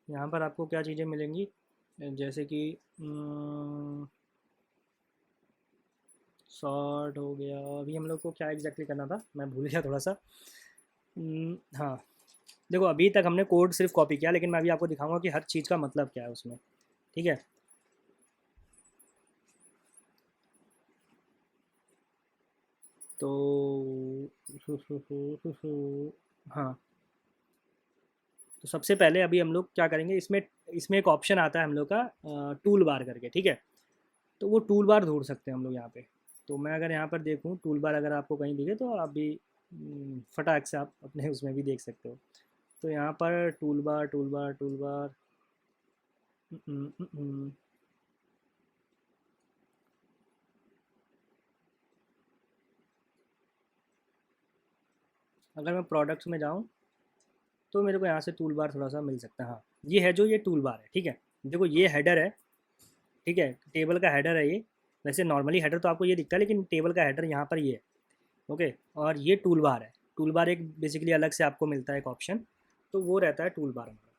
यहाँ पर आपको क्या चीज़ें मिलेंगी, जैसे कि शॉर्ट हो गया। अभी हम लोग को क्या एग्जैक्टली करना था, मैं भूल गया थोड़ा सा। हाँ, देखो अभी तक हमने कोड सिर्फ कॉपी किया, लेकिन मैं अभी आपको दिखाऊंगा कि हर चीज़ का मतलब क्या है उसमें, ठीक है। तो हाँ, तो सबसे पहले अभी हम लोग क्या करेंगे, इसमें इसमें एक ऑप्शन आता है हम लोग का टूल बार करके, ठीक है। तो वो टूल बार ढूंढ सकते हैं हम लोग यहाँ पे। तो मैं अगर यहाँ पर देखूँ टूल बार, अगर आपको कहीं दिखे तो आप भी फटाक से आप अपने उसमें भी देख सकते हो। तो यहाँ पर tool bar, tool bar, tool bar, अगर मैं प्रोडक्ट्स में जाऊँ तो मेरे को यहाँ से टूल बार थोड़ा सा मिल सकता है। हाँ, ये है जो ये टूल बार है, ठीक है। देखो ये हेडर है, ठीक है, टेबल का हेडर है ये। वैसे नॉर्मली हेडर तो आपको ये दिखता है, लेकिन टेबल का हेडर यहाँ पर ये है, ओके। और ये टूल बार है। टूल बार एक बेसिकली अलग से आपको मिलता है एक ऑप्शन, तो वो रहता है टूल बार हमारा।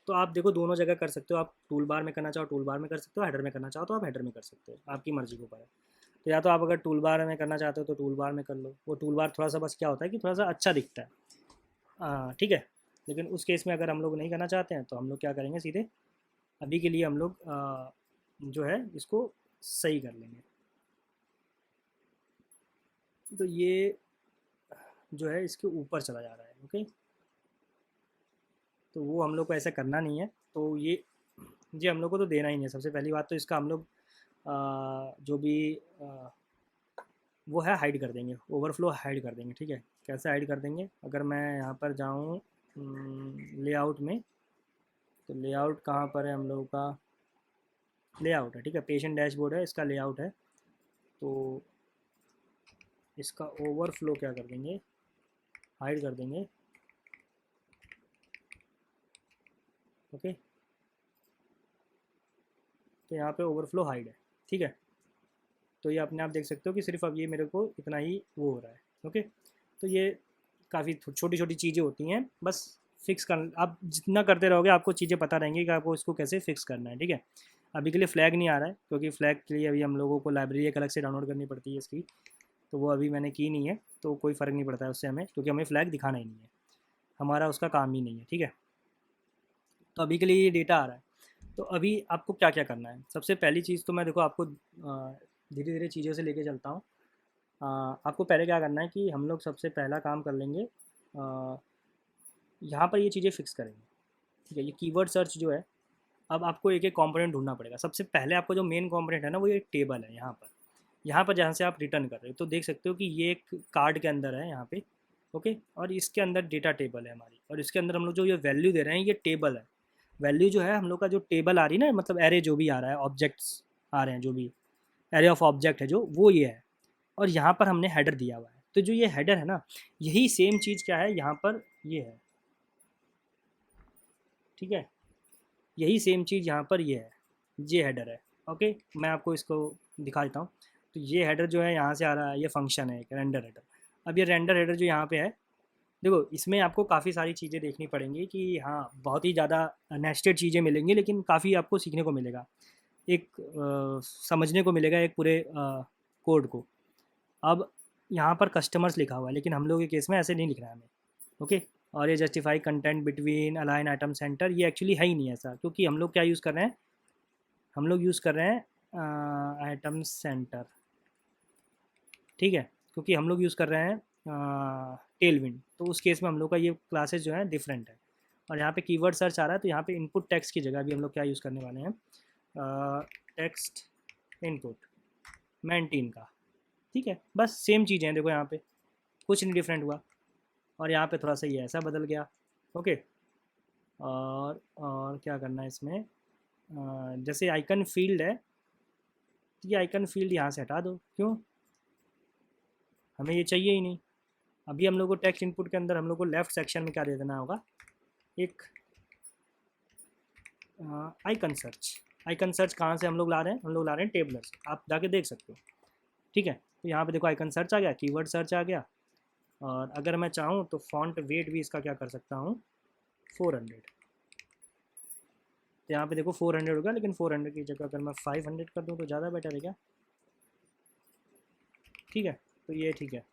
तो आप देखो दोनों जगह कर सकते हो, आप टूल बार में करना चाहो टूल बार में कर सकते हो, हेडर में करना चाहो तो आप हेडर में कर सकते हो, आपकी मर्जी के ऊपर है। तो या तो आप अगर टूल बार में करना चाहते हो तो टूल बार में कर लो। वो टूल बार थोड़ा सा बस क्या होता है कि थोड़ा सा अच्छा दिखता है, ठीक है। लेकिन उस केस में अगर हम लोग नहीं करना चाहते हैं तो हम लोग क्या करेंगे, सीधे अभी के लिए हम लोग जो है इसको सही कर लेंगे। तो ये जो है इसके ऊपर चला जा रहा है, ओके। तो वो हम लोग को ऐसा करना नहीं है। तो ये हम लोग को तो देना ही नहीं है। सबसे पहली बात तो इसका हम लोग जो भी वो है हाइड कर देंगे, ओवरफ्लो हाइड कर देंगे, ठीक है। कैसे हाइड कर देंगे, अगर मैं यहाँ पर जाऊँ लेआउट में, तो लेआउट कहाँ पर है हम लोगों का, लेआउट है, ठीक है। पेशेंट डैशबोर्ड है, इसका लेआउट है। तो इसका ओवरफ्लो क्या कर देंगे, हाइड कर देंगे, ओके। तो यहाँ पे ओवरफ्लो हाइड है, ठीक है। तो ये अपने आप देख सकते हो कि सिर्फ अब ये मेरे को इतना ही वो हो रहा है, ओके। तो ये काफ़ी छोटी छोटी चीज़ें होती हैं, बस फिक्स कर, आप जितना करते रहोगे आपको चीज़ें पता रहेंगी कि आपको इसको कैसे फिक्स करना है, ठीक है। अभी के लिए फ्लैग नहीं आ रहा है, क्योंकि फ्लैग के लिए अभी हम लोगों को लाइब्रेरी एक अलग से डाउनलोड करनी पड़ती है इसकी, तो वो अभी मैंने की नहीं है, तो कोई फ़र्क नहीं पड़ता है उससे हमें, क्योंकि हमें फ्लैग दिखाना ही नहीं है, हमारा उसका काम ही नहीं है, ठीक है। तो अभी के लिए ये डेटा आ रहा है। तो अभी आपको क्या क्या करना है, सबसे पहली चीज़ तो मैं देखो आपको धीरे धीरे चीज़ों से लेके चलता हूँ। आपको पहले क्या करना है कि हम लोग सबसे पहला काम कर लेंगे, यहाँ पर ये चीज़ें फिक्स करेंगे, ठीक है। ये कीवर्ड सर्च जो है, अब आपको एक एक कंपोनेंट ढूंढना पड़ेगा। सबसे पहले आपको जो मेन कंपोनेंट है ना, वो ये टेबल है। यहाँ पर जहाँ से आप रिटर्न कर रहे हो तो देख सकते हो कि ये एक कार्ड के अंदर है यहाँ पे, ओके। और इसके अंदर डेटा टेबल है हमारी, और इसके अंदर हम लोग जो ये वैल्यू दे रहे हैं ये टेबल है। वैल्यू जो है हम लोग का जो टेबल आ रही है ना, मतलब एरे जो भी आ रहा है, ऑब्जेक्ट्स आ रहे हैं, जो भी एरे ऑफ ऑब्जेक्ट है जो, वो ये है। और यहाँ पर हमने हेडर दिया हुआ है, तो जो ये हेडर है ना, यही सेम चीज़ क्या है यहाँ पर ये है, ठीक है, यही सेम चीज़ यहाँ पर ये है, ये हेडर है। ओके, मैं आपको इसको दिखा देता हूँ। तो ये हेडर जो है यहाँ से आ रहा है, ये फंक्शन है एक रेंडर हेडर। अब ये रेंडर हेडर जो यहाँ पे है, देखो इसमें आपको काफ़ी सारी चीज़ें देखनी पड़ेंगी कि हाँ, बहुत ही ज़्यादा नेस्टेड चीज़ें मिलेंगी, लेकिन काफ़ी आपको सीखने को मिलेगा, एक समझने को मिलेगा एक पूरे कोड को। अब यहाँ पर कस्टमर्स लिखा हुआ है, लेकिन हम लोग के केस में ऐसे नहीं लिखना है हमें। ओके, और ये justify content between align item centre, ये एक्चुअली है ही नहीं ऐसा, क्योंकि हम लोग क्या यूज़ कर रहे हैं, हम लोग यूज़ कर रहे हैं आइटम सेंटर, ठीक है, क्योंकि हम लोग यूज़ कर रहे हैं टेलविंड, तो उस केस में हम लोग का ये क्लासेस जो है डिफरेंट है। और यहाँ पे कीवर्ड सर्च आ रहा है, तो यहाँ पे इनपुट टेक्स्ट की जगह भी हम लोग क्या यूज़ करने वाले हैं, टेक्स्ट इनपुट मेंटीन का, ठीक है, बस सेम चीज़ें हैं, देखो यहाँ पे कुछ नहीं डिफरेंट हुआ। और यहाँ पे थोड़ा सा ये ऐसा बदल गया। ओके, और क्या करना है इसमें, जैसे आइकन फील्ड है, तो ये आइकन फील्ड यहाँ से हटा दो, क्यों, हमें ये चाहिए ही नहीं। अभी हम लोग को टेक्स्ट इनपुट के अंदर हम लोग को लेफ्ट सेक्शन में क्या दे देना होगा, एक आइकन सर्च। आइकन सर्च कहाँ से हम लोग ला रहे हैं, हम लोग ला रहे हैं टेबलर से, आप जाके देख सकते हो, ठीक है। तो यहाँ पे देखो आइकन सर्च आ गया, कीवर्ड सर्च आ गया, और अगर मैं चाहूँ तो फॉन्ट वेट भी इसका क्या कर सकता हूँ, 400। तो यहाँ पे देखो 400 होगा, लेकिन 400 की जगह अगर मैं 500 कर दूँ तो ज़्यादा बेटर है क्या, ठीक है। तो ये ठीक है,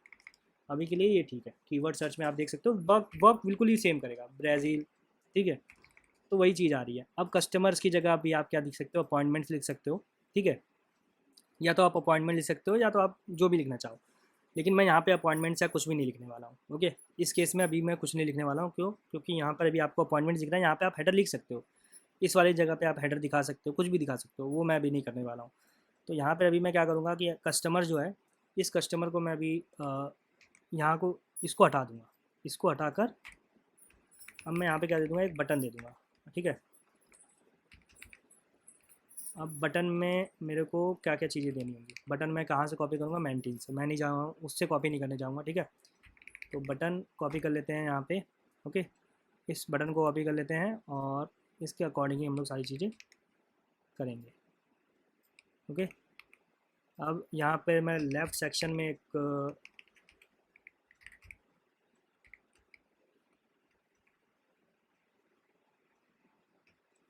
अभी के लिए ये ठीक है। कीवर्ड सर्च में आप देख सकते हो वर्क वर्क बिल्कुल ही सेम करेगा, ब्राज़ील, ठीक है। तो वही चीज़ आ रही है। अब कस्टमर्स की जगह भी आप क्या लिख सकते हो, अपॉइंटमेंट्स लिख सकते हो, ठीक है, या तो आप अपॉइंटमेंट लिख सकते हो, या तो आप जो भी लिखना चाहो, लेकिन मैं यहाँ पे अपॉइंटमेंट्स या कुछ भी नहीं लिखने वाला हूँ। ओके, इस केस में अभी मैं कुछ नहीं लिखने वाला हूँ, क्यों, क्योंकि यहाँ पर अभी आपको अपॉइंटमेंट्स दिख रहा है, यहाँ पे आप हेडर लिख सकते हो, इस वाली जगह पे आप हेडर दिखा सकते हो, कुछ भी दिखा सकते हो, वो मैं अभी नहीं करने वाला हूँ। तो यहाँ पर अभी मैं क्या करूँगा कि कस्टमर जो है, इस कस्टमर को मैं अभी यहाँ को इसको हटा दूँगा, इसको हटाकर अब मैं यहाँ पे क्या दे दूँगा, एक बटन दे दूँगा, ठीक है। अब बटन में मेरे को क्या क्या चीज़ें देनी होंगी, बटन मैं कहाँ से कॉपी करूँगा, मेंटीन से, मैं नहीं जाऊँगा उससे कॉपी नहीं करने जाऊँगा, ठीक है। तो बटन कॉपी कर लेते हैं यहाँ पे। ओके, इस बटन को कॉपी कर लेते हैं, और इसके अकॉर्डिंग ही हम लोग सारी चीज़ें करेंगे। ओके, अब यहाँ पे मैं लेफ़्ट सेक्शन में एक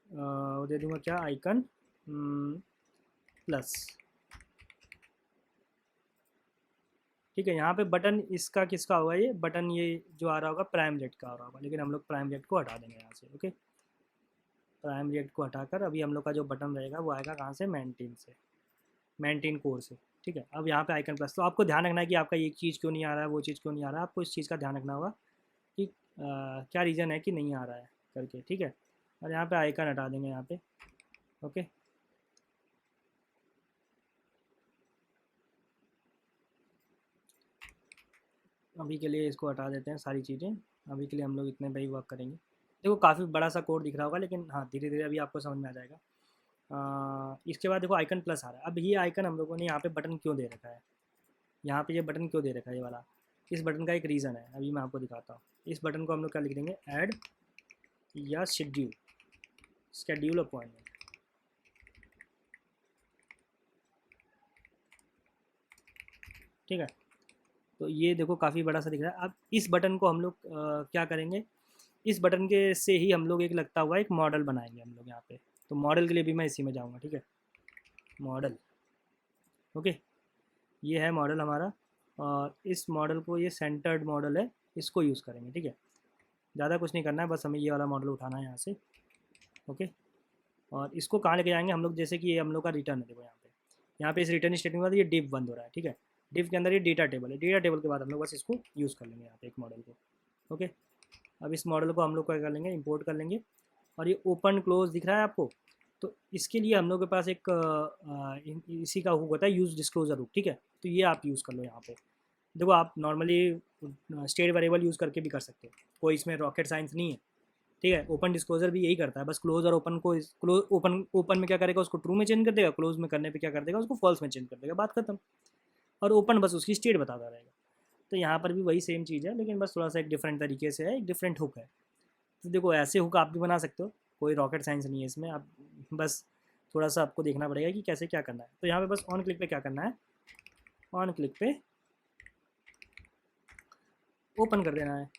वो दे दूँगा, क्या, आइकन प्लस, ठीक है। यहाँ पे बटन इसका किसका होगा, ये बटन ये जो आ रहा होगा प्राइम जेट का आ रहा होगा, लेकिन हम लोग प्राइम जेट को हटा देंगे यहाँ से। ओके, प्राइम जेट को हटाकर अभी हम लोग का जो बटन रहेगा वो आएगा कहाँ से, मेंटीन से, मेंटेन कोर से, ठीक है। अब यहाँ पे आइकन प्लस, तो आपको ध्यान रखना है कि आपका ये चीज़ क्यों नहीं आ रहा है, वो चीज़ क्यों नहीं आ रहा है, आपको इस चीज़ का ध्यान रखना होगा कि क्या रीज़न है कि नहीं आ रहा है करके, ठीक है। और यहाँ पे आइकन हटा देंगे यहाँ पे। ओके, अभी के लिए इसको हटा देते हैं सारी चीज़ें, अभी के लिए हम लोग इतने पे ही वर्क करेंगे। देखो काफ़ी बड़ा सा कोड दिख रहा होगा, लेकिन हाँ, धीरे धीरे अभी आपको समझ में आ जाएगा। इसके बाद देखो आइकन प्लस आ रहा है। अब ये आइकन हम लोगों ने यहाँ पे बटन क्यों दे रखा है, यहाँ पे ये बटन क्यों दे रखा है ये वाला, इस बटन का एक रीज़न है, अभी मैं आपको दिखाता हूँ। इस बटन को हम लोग क्या लिख देंगे, ऐड या शेड्यूल, शेड्यूल अपॉइंटमेंट, ठीक है। तो ये देखो काफ़ी बड़ा सा दिख रहा है। अब इस बटन को हम लोग क्या करेंगे, इस बटन के से ही हम लोग एक लगता हुआ एक मॉडल बनाएंगे हम लोग यहाँ पे। तो मॉडल के लिए भी मैं इसी में जाऊँगा, ठीक है, मॉडल। ओके, ये है मॉडल हमारा, और इस मॉडल को, ये सेंटर्ड मॉडल है, इसको यूज़ करेंगे, ठीक है। ज़्यादा कुछ नहीं करना है, बस हमें ये वाला मॉडल उठाना है यहाँ से। ओके, और इसको कहाँ लेके जाएंगे हम लोग, जैसे कि ये हम लोग का रिटर्न है, देखो यहाँ पे इस रिटर्न स्टेटमेंट के बाद ये डिव बंद हो रहा है, ठीक है। डिव के अंदर ये डेटा टेबल है, डेटा टेबल के बाद हम लोग बस इसको यूज़ कर लेंगे यहाँ पे एक मॉडल को। ओके, अब इस मॉडल को हम लोग क्या कर लेंगे, इंपोर्ट कर लेंगे। और ये ओपन क्लोज दिख रहा है आपको, तो इसके लिए हम लोग के पास एक इसी का हुक होता है, यूज़ डिस्क्लोजर हुक, ठीक है। तो ये आप यूज़ कर लो यहाँ पे। देखो आप नॉर्मली स्टेट वेरिएबल यूज़ करके भी कर सकते हो, कोई इसमें रॉकेट साइंस नहीं है, ठीक है। ओपन डिस्क्लोजर भी यही करता है, बस क्लोज और ओपन को क्लोज ओपन में क्या करेगा, उसको ट्रू में चेंज कर देगा, क्लोज में करने पे क्या कर देगा, उसको फॉल्स में चेंज कर देगा, बात खत्म। और ओपन बस उसकी स्टेट बताता रहेगा। तो यहाँ पर भी वही सेम चीज़ है, लेकिन बस थोड़ा सा एक डिफरेंट तरीके से है, एक डिफरेंट हुक है। तो देखो ऐसे हुक आप भी बना सकते हो, कोई रॉकेट साइंस नहीं है इसमें। आप बस थोड़ा सा आपको देखना पड़ेगा कि कैसे क्या करना है। तो यहाँ पे बस ऑन क्लिक पे क्या करना है, ऑन क्लिक पे ओपन कर देना है।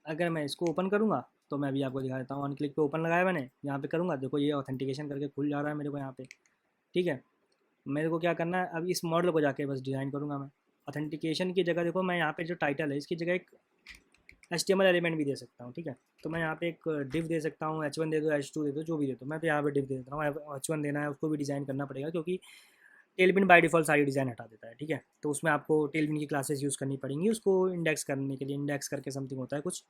अगर मैं इसको ओपन करूँगा तो मैं अभी आपको दिखा देता हूँ। ऑन क्लिक पे ओपन लगाया मैंने, यहाँ पे करूँगा, देखो ये ऑथेंटिकेशन करके खुल जा रहा है मेरे को यहाँ पे। ठीक है, मेरे को क्या करना है, अब इस मॉडल को जाके बस डिज़ाइन करूँगा मैं। ऑथेंटिकेशन की जगह देखो, मैं यहाँ पे जो टाइटल है इसकी जगह एक HTML एलिमेंट भी दे सकता हूँ। ठीक है, तो मैं यहाँ पे एक डिव दे सकता हूँ, H1 दे दो, H2 दे दो, जो भी दे दो। मैं तो यहाँ पे डिव दे देता हूँ। H1 देना है उसको भी डिज़ाइन करना पड़ेगा, क्योंकि टेलबिन बाय डिफ़ॉल्ट सारी डिज़ाइन हटा देता है। ठीक है, तो उसमें आपको टेलबिन की क्लासेस यूज़ करनी पड़ेंगी उसको इंडेक्स करने के लिए। इंडेक्स करके समथिंग होता है कुछ,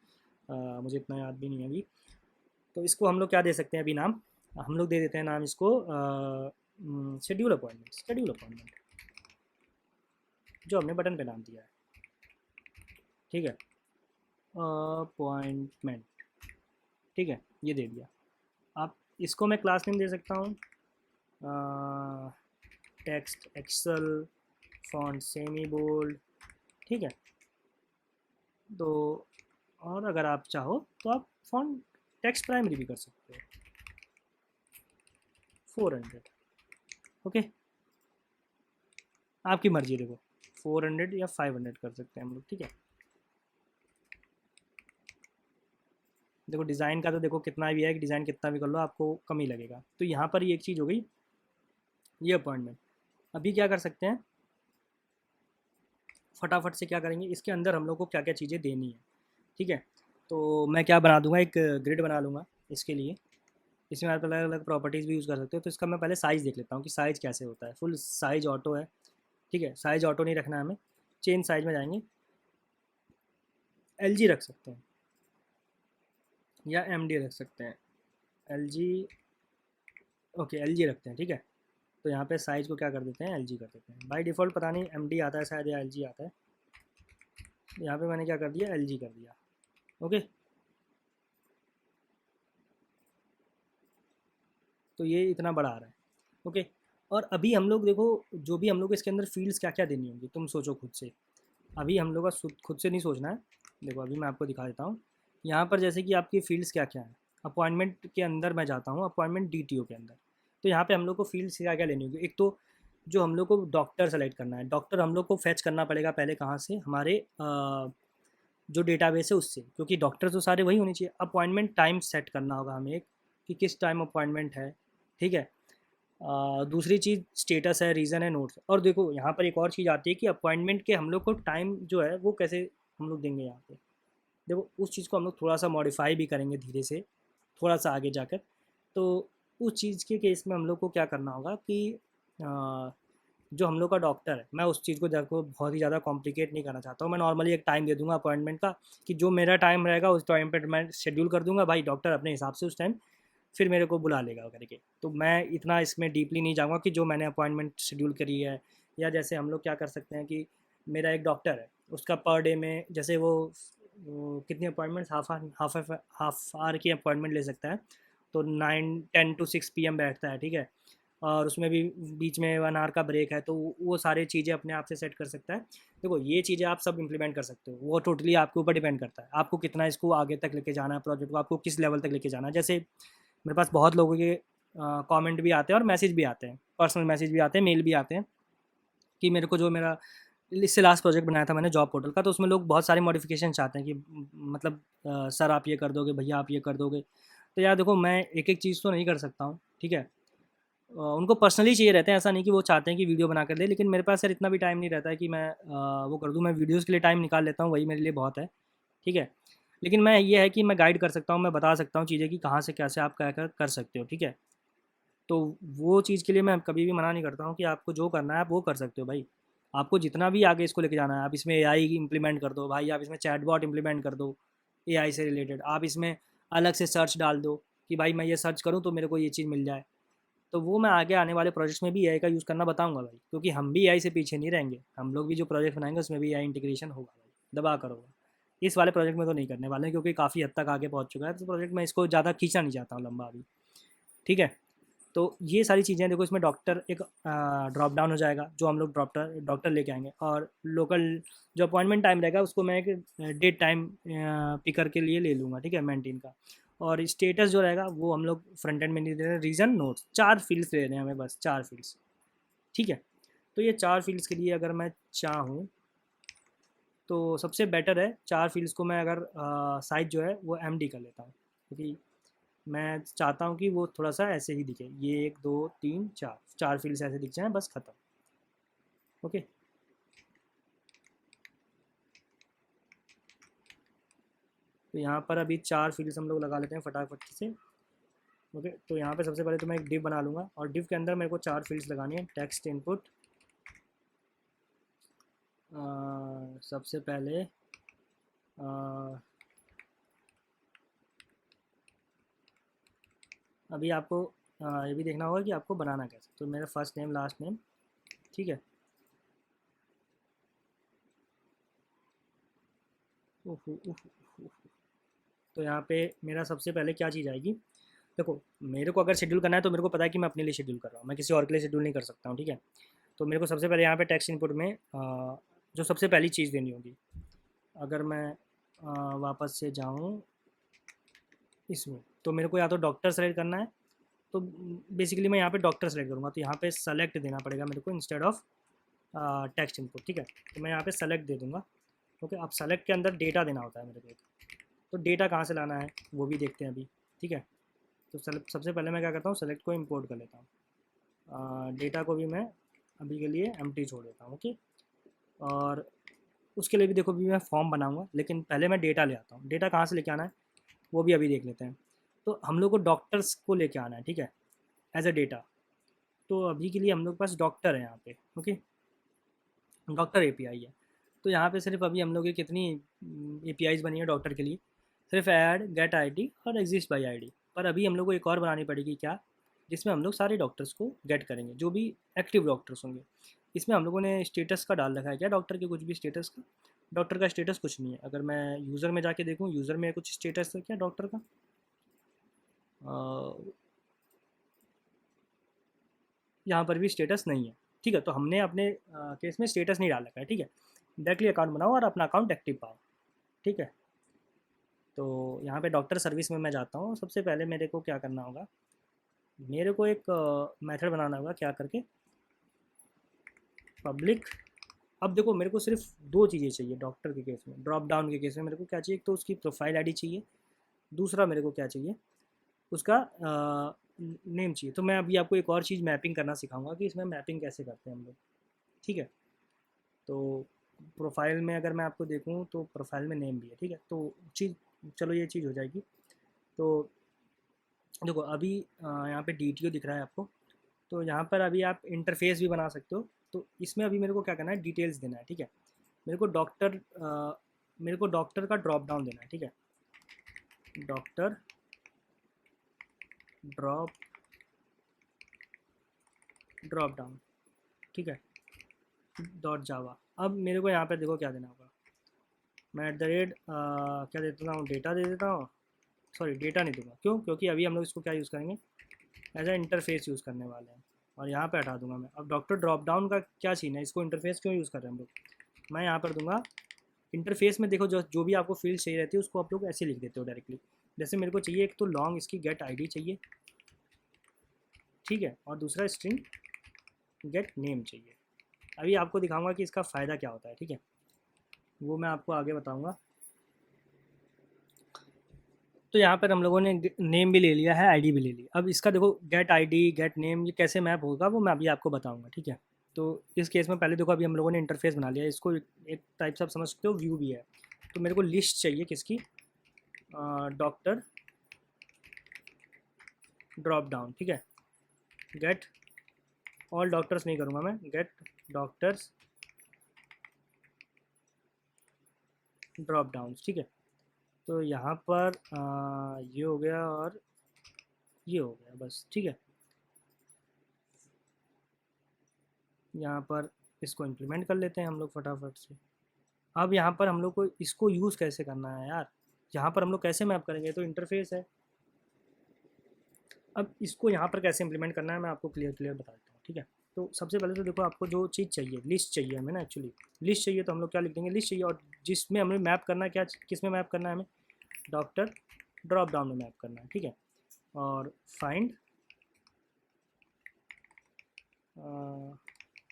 मुझे इतना याद भी नहीं है अभी। तो इसको हम लोग क्या दे सकते हैं अभी नाम, हम लोग दे देते हैं नाम इसको शेड्यूल अपॉइंटमेंट। शेड्यूल अपॉइंटमेंट जो हमने बटन पे नाम दिया है। ठीक है, अपॉइंटमेंट। ठीक है, ये दे दिया। आप इसको मैं क्लास नेम दे सकता हूँ, text Excel font semi bold. ठीक है, तो और अगर आप चाहो तो आप फॉन्ट टेक्स्ट प्राइमरी भी कर सकते हो, 400। ओके, आपकी मर्जी, देखो 400 या 500 कर सकते हैं हम लोग। ठीक है, देखो डिज़ाइन का तो देखो कितना भी है, कि डिज़ाइन कितना भी कर लो आपको कम ही लगेगा। तो यहाँ पर ये एक चीज़ हो गई, ये अपॉइंटमेंट। अभी क्या कर सकते हैं, फटाफट से क्या करेंगे, इसके अंदर हम लोग को क्या क्या चीज़ें देनी है। ठीक है, तो मैं क्या बना दूंगा, एक ग्रिड बना लूँगा इसके लिए। इसमें आप अलग अलग प्रॉपर्टीज़ भी यूज़ कर सकते हो। तो इसका मैं पहले साइज़ देख लेता हूँ कि साइज़ कैसे होता है। फुल साइज़ ऑटो है। ठीक है, साइज़ ऑटो नहीं रखना है हमें, चेंज साइज़ में जाएंगे, LG रख सकते हैं या MD रख सकते हैं। LG, ओके LG रखते हैं। ठीक है, तो यहाँ पे साइज़ को क्या कर देते हैं, LG कर देते हैं। बाय डिफ़ॉल्ट पता नहीं MD आता है शायद या LG आता है, यहाँ पे मैंने क्या कर दिया, LG कर दिया। ओके, तो ये इतना बड़ा आ रहा है। ओके, और अभी हम लोग देखो, जो भी हम लोग इसके अंदर फील्ड्स क्या क्या देनी होंगी, तुम सोचो खुद से। अभी हम लोग का खुद से नहीं सोचना है। देखो अभी मैं आपको दिखा देता हूँ। यहाँ पर जैसे कि आपकी फील्ड्स क्या क्या है, अपॉइंटमेंट के अंदर मैं जाता हूँ, अपॉइंटमेंट DTO के अंदर। तो यहाँ पे हम लोग को फील्ड्स क्या क्या लेनी होगी। एक तो जो हम लोग को डॉक्टर सेलेक्ट करना है, डॉक्टर हम लोग को फैच करना पड़ेगा पहले कहाँ से, हमारे जो डेटाबेस है उससे, क्योंकि डॉक्टर तो सारे वही होने चाहिए। अपॉइंटमेंट टाइम सेट करना होगा हमें एक, कि किस टाइम अपॉइंटमेंट है। ठीक है, दूसरी चीज़ स्टेटस है, रीज़न है, नोट्स। और देखो यहाँ पर एक और चीज़ आती है कि अपॉइंटमेंट के हम लोग को टाइम जो है वो कैसे हम लोग देंगे यहाँ पे। देखो उस चीज़ को हम लोग थोड़ा सा मॉडिफाई भी करेंगे धीरे से, थोड़ा सा आगे जाकर। तो उस चीज़ के केस में हम लोग को क्या करना होगा कि जो हम लोग का डॉक्टर है, मैं उस चीज़ को देखो बहुत ही ज़्यादा कॉम्प्लिकेट नहीं करना चाहता हूँ। मैं नॉर्मली एक टाइम दे दूँगा अपॉइंटमेंट का, कि जो मेरा टाइम रहेगा उस टाइम पर मैं शेड्यूल कर दूँगा, भाई डॉक्टर अपने हिसाब से उस टाइम फिर मेरे को बुला लेगा करके। तो मैं इतना इसमें डीपली नहीं जाऊँगा कि जो मैंने अपॉइंटमेंट शेड्यूल करी है। या जैसे हम लोग क्या कर सकते हैं कि मेरा एक डॉक्टर है, उसका पर डे में जैसे वो कितनी अपॉइंटमेंट्स, हाफ आवर की अपॉइंटमेंट ले सकता है। तो 9 10 to 6 PM बैठता है। ठीक है, और उसमें भी बीच में 1 आवर का ब्रेक है, तो वो सारी चीज़ें अपने आप से सेट कर सकता है। देखो ये चीज़ें आप सब इम्प्लीमेंट कर सकते हो, वो टोटली आपके ऊपर डिपेंड करता है, आपको कितना इसको आगे तक लेके जाना है, प्रोजेक्ट को आपको किस लेवल तक लेके जाना है। जैसे मेरे पास बहुत लोगों के कमेंट भी आते हैं और मैसेज भी आते हैं, पर्सनल मैसेज भी आते हैं, मेल भी आते हैं, कि मेरे को जो मेरा इससे लास्ट प्रोजेक्ट बनाया था मैंने जॉब पोर्टल का, तो उसमें लोग बहुत सारे मॉडिफिकेशन चाहते हैं कि मतलब सर आप ये कर दोगे, भैया आप ये कर दोगे। तो यार देखो मैं एक एक चीज़ तो नहीं कर सकता हूँ। ठीक है, उनको पर्सनली चाहिए रहते हैं, ऐसा नहीं कि वो चाहते हैं कि वीडियो बना कर दे, लेकिन मेरे पास यार इतना भी टाइम नहीं रहता है कि मैं वो कर दूँ। मैं वीडियोज़ के लिए टाइम निकाल लेता हूँ, वही मेरे लिए बहुत है। ठीक है, लेकिन मैं ये है कि मैं गाइड कर सकता हूँ, मैं बता सकता हूँ चीज़ें कि कहाँ से कैसे आप क्या कर सकते हो। ठीक है, तो वो चीज़ के लिए मैं कभी भी मना नहीं करता हूँ कि आपको जो करना है आप वो कर सकते हो भाई। आपको जितना भी आगे इसको लेके जाना है, आप इसमें AI इम्प्लीमेंट कर दो भाई, आप इसमें चैटबॉट इम्प्लीमेंट कर दो AI से रिलेटेड, आप इसमें अलग से सर्च डाल दो कि भाई मैं ये सर्च करूँ तो मेरे को ये चीज़ मिल जाए। तो वो मैं आगे आने वाले प्रोजेक्ट्स में भी AI का यूज़ करना बताऊँगा भाई, क्योंकि हम भी AI से पीछे नहीं रहेंगे। हम लोग भी जो प्रोजेक्ट बनाएंगे उसमें भी AI इंटीग्रेशन होगा भाई, दबा कर होगा। इस वाले प्रोजेक्ट में तो नहीं करने वाले हैं क्योंकि काफ़ी हद तक आगे पहुंच चुका है, तो प्रोजेक्ट मैं इसको ज़्यादा खींचना नहीं चाहता हूँ लंबा अभी। ठीक है, तो ये सारी चीज़ें देखो, इसमें डॉक्टर एक ड्रॉप डाउन हो जाएगा, जो हम लोग डॉक्टर डॉक्टर लेके आएंगे, और लोकल जो अपॉइंटमेंट टाइम रहेगा उसको मैं एक डेट टाइम पिकर के लिए ले लूँगा, ठीक है, मेंटेन का। और स्टेटस जो रहेगा वो हम लोग फ्रंट एंड में नहीं दे रहे हैं, रीज़न नोट्स 4 फील्ड्स दे रहे हैं हमें, बस 4 फील्ड्स। ठीक है, तो ये 4 फील्ड्स के लिए अगर मैं चाहूँ तो सबसे बेटर है 4 फील्ड्स को मैं अगर साइज जो है वो एमडी कर लेता हूँ, क्योंकि मैं चाहता हूँ कि वो थोड़ा सा ऐसे ही दिखे, ये 1 2 3 4 4 फील्ड्स ऐसे दिख जाएँ, बस ख़त्म। ओके, तो यहाँ पर अभी 4 फील्ड्स हम लोग लगा लेते हैं फटाफट से। ओके, तो यहाँ पे सबसे पहले तो मैं एक डिव बना लूँगा, और डिव के अंदर मेरे को 4 फील्ड्स लगानी है। टेक्स्ट इनपुट, सबसे पहले अभी आपको ये भी देखना होगा कि आपको बनाना कैसे। तो मेरा फर्स्ट नेम लास्ट नेम, ठीक है। उफ, उफ, उफ, उफ। तो यहाँ पे मेरा सबसे पहले क्या चीज़ आएगी, देखो मेरे को अगर शेड्यूल करना है तो मेरे को पता है कि मैं अपने लिए शेड्यूल कर रहा हूँ, मैं किसी और के लिए शेड्यूल नहीं कर सकता हूँ, ठीक है। तो मेरे को सबसे पहले यहाँ पे टेक्स्ट इनपुट में जो सबसे पहली चीज़ देनी होगी, अगर मैं वापस से जाऊँ इसमें, तो मेरे को या तो डॉक्टर सेलेक्ट करना है, तो बेसिकली मैं यहाँ पे डॉक्टर सेलेक्ट करूँगा, तो यहाँ पे सेलेक्ट देना पड़ेगा मेरे को इंस्टेड ऑफ टेक्स्ट इनपुट, ठीक है। तो मैं यहाँ पे सेलेक्ट दे दूँगा। ओके, अब सेलेक्ट के अंदर डेटा देना होता है मेरे को एक, तो डेटा कहाँ से लाना है वो भी देखते हैं अभी, ठीक है। तो सबसे पहले मैं क्या करता हूँ, सेलेक्ट को इंपोर्ट कर लेता हूँ, डेटा को भी मैं अभी के लिए एम्प्टी छोड़ देता हूँ। ओके, और उसके लिए भी देखो भी मैं फॉर्म बनाऊँगा, लेकिन पहले मैं डेटा ले आता हूँ। डेटा कहाँ से लेके आना है वो भी अभी देख लेते हैं। तो हम लोग को डॉक्टर्स को लेके आना है, ठीक है, एज अ डेटा। तो अभी के लिए हम लोग के पास डॉक्टर है यहाँ पे। ओके, डॉक्टर एपीआई है। तो यहाँ पे सिर्फ अभी हम लोग की कितनी एपीआईज बनी है डॉक्टर के लिए, सिर्फ ऐड गेट आईडी और एग्जिस्ट बाई आईडी। पर अभी हम लोग को एक और बनानी पड़ेगी, क्या, जिसमें हम लोग सारे डॉक्टर्स को गेट करेंगे, जो भी एक्टिव डॉक्टर्स होंगे। इसमें हम लोगों ने स्टेटस का डाल रखा है क्या, डॉक्टर के कुछ भी स्टेटस का? डॉक्टर का स्टेटस कुछ नहीं है। अगर मैं यूज़र में जाके देखूँ, यूज़र में कुछ स्टेटस है क्या डॉक्टर का? यहाँ पर भी स्टेटस नहीं है, ठीक है। तो हमने अपने केस में स्टेटस नहीं डाल रखा है, ठीक है। डायरेक्टली अकाउंट बनाओ और अपना अकाउंट एक्टिव पाओ, ठीक है। तो यहाँ पे डॉक्टर सर्विस में मैं जाता हूँ। सबसे पहले मेरे को क्या करना होगा, मेरे को एक मेथड बनाना होगा, क्या करके, पब्लिक। अब देखो मेरे को सिर्फ 2 चीज़ें चाहिए डॉक्टर के केस में, ड्रॉप डाउन के केस में मेरे को क्या चाहिए, एक तो उसकी प्रोफाइल आईडी चाहिए, दूसरा मेरे को क्या चाहिए, उसका नेम चाहिए। तो मैं अभी आपको एक और चीज़ मैपिंग करना सिखाऊंगा कि इसमें मैपिंग कैसे करते हैं हम लोग, ठीक है। तो प्रोफाइल में अगर मैं आपको देखूँ तो प्रोफाइल में नेम भी है, ठीक है। तो चीज़, चलो ये चीज़ हो जाएगी। तो देखो अभी यहाँ पे डीटीओ दिख रहा है आपको, तो यहाँ पर अभी आप इंटरफेस भी बना सकते हो। तो इसमें अभी मेरे को क्या करना है, डिटेल्स देना है, ठीक है। मेरे को डॉक्टर मेरे को डॉक्टर का ड्रॉप डाउन देना है, ठीक है। डॉक्टर ड्रॉप ड्रॉप डाउन, ठीक है, डॉट जावा। अब मेरे को यहाँ पर देखो क्या देना होगा, मैं एट द रेट क्या दे देता हूँ, डेटा दे देता हूँ। सॉरी, डेटा नहीं दूंगा, क्यों, क्योंकि अभी हम लोग इसको क्या यूज़ करेंगे, एज ए इंटरफेस यूज़ करने वाले हैं। और यहाँ पे हटा दूंगा मैं। अब डॉक्टर ड्रॉप डाउन का क्या सीन है, इसको इंटरफेस क्यों यूज़ कर रहे हैं हम लोग, मैं यहाँ पर दूंगा इंटरफेस में। देखो जो भी आपको फील्ड चाहिए रहती है उसको आप लोग ऐसे लिख देते हो डायरेक्टली। जैसे मेरे को चाहिए एक तो लॉन्ग इसकी गेट आईडी चाहिए, ठीक है, और दूसरा स्ट्रिंग गेट नेम चाहिए। अभी आपको दिखाऊंगा कि इसका फ़ायदा क्या होता है, ठीक है, वो मैं आपको आगे बताऊंगा। तो यहाँ पर हम लोगों ने नेम भी ले लिया है, आईडी भी ले ली। अब इसका देखो गेट आईडी गेट नेम ये कैसे मैप होगा वो मैं अभी आपको बताऊंगा, ठीक है। तो इस केस में पहले देखो अभी हम लोगों ने इंटरफेस बना लिया, इसको एक टाइप से आप समझ सकते हो व्यू भी है। तो मेरे को लिस्ट चाहिए किसकी, डॉक्टर ड्रॉप डाउन, ठीक है। गेट ऑल डॉक्टर्स नहीं करूँगा मैं, गेट डॉक्टर्स ड्रॉप डाउन, ठीक है। तो यहाँ पर ये हो गया और ये हो गया, बस, ठीक है। यहाँ पर इसको इम्प्लीमेंट कर लेते हैं हम लोग फटाफट से। अब यहाँ पर हम लोग को इसको यूज़ कैसे करना है यार, यहाँ पर हम लोग कैसे मैप करेंगे, तो इंटरफेस है। अब इसको यहाँ पर कैसे इंप्लीमेंट करना है मैं आपको क्लियर क्लियर बता देता हूँ, ठीक है। तो सबसे पहले तो देखो, आपको जो चीज़ चाहिए, लिस्ट चाहिए हमें ना, एक्चुअली लिस्ट चाहिए, तो हम लोग क्या लिख देंगे, लिस्ट चाहिए। और जिसमें हमें मैप करना है, क्या किस में मैप करना है हमें, डॉक्टर ड्रॉप डाउन में मैप करना है, ठीक है। और find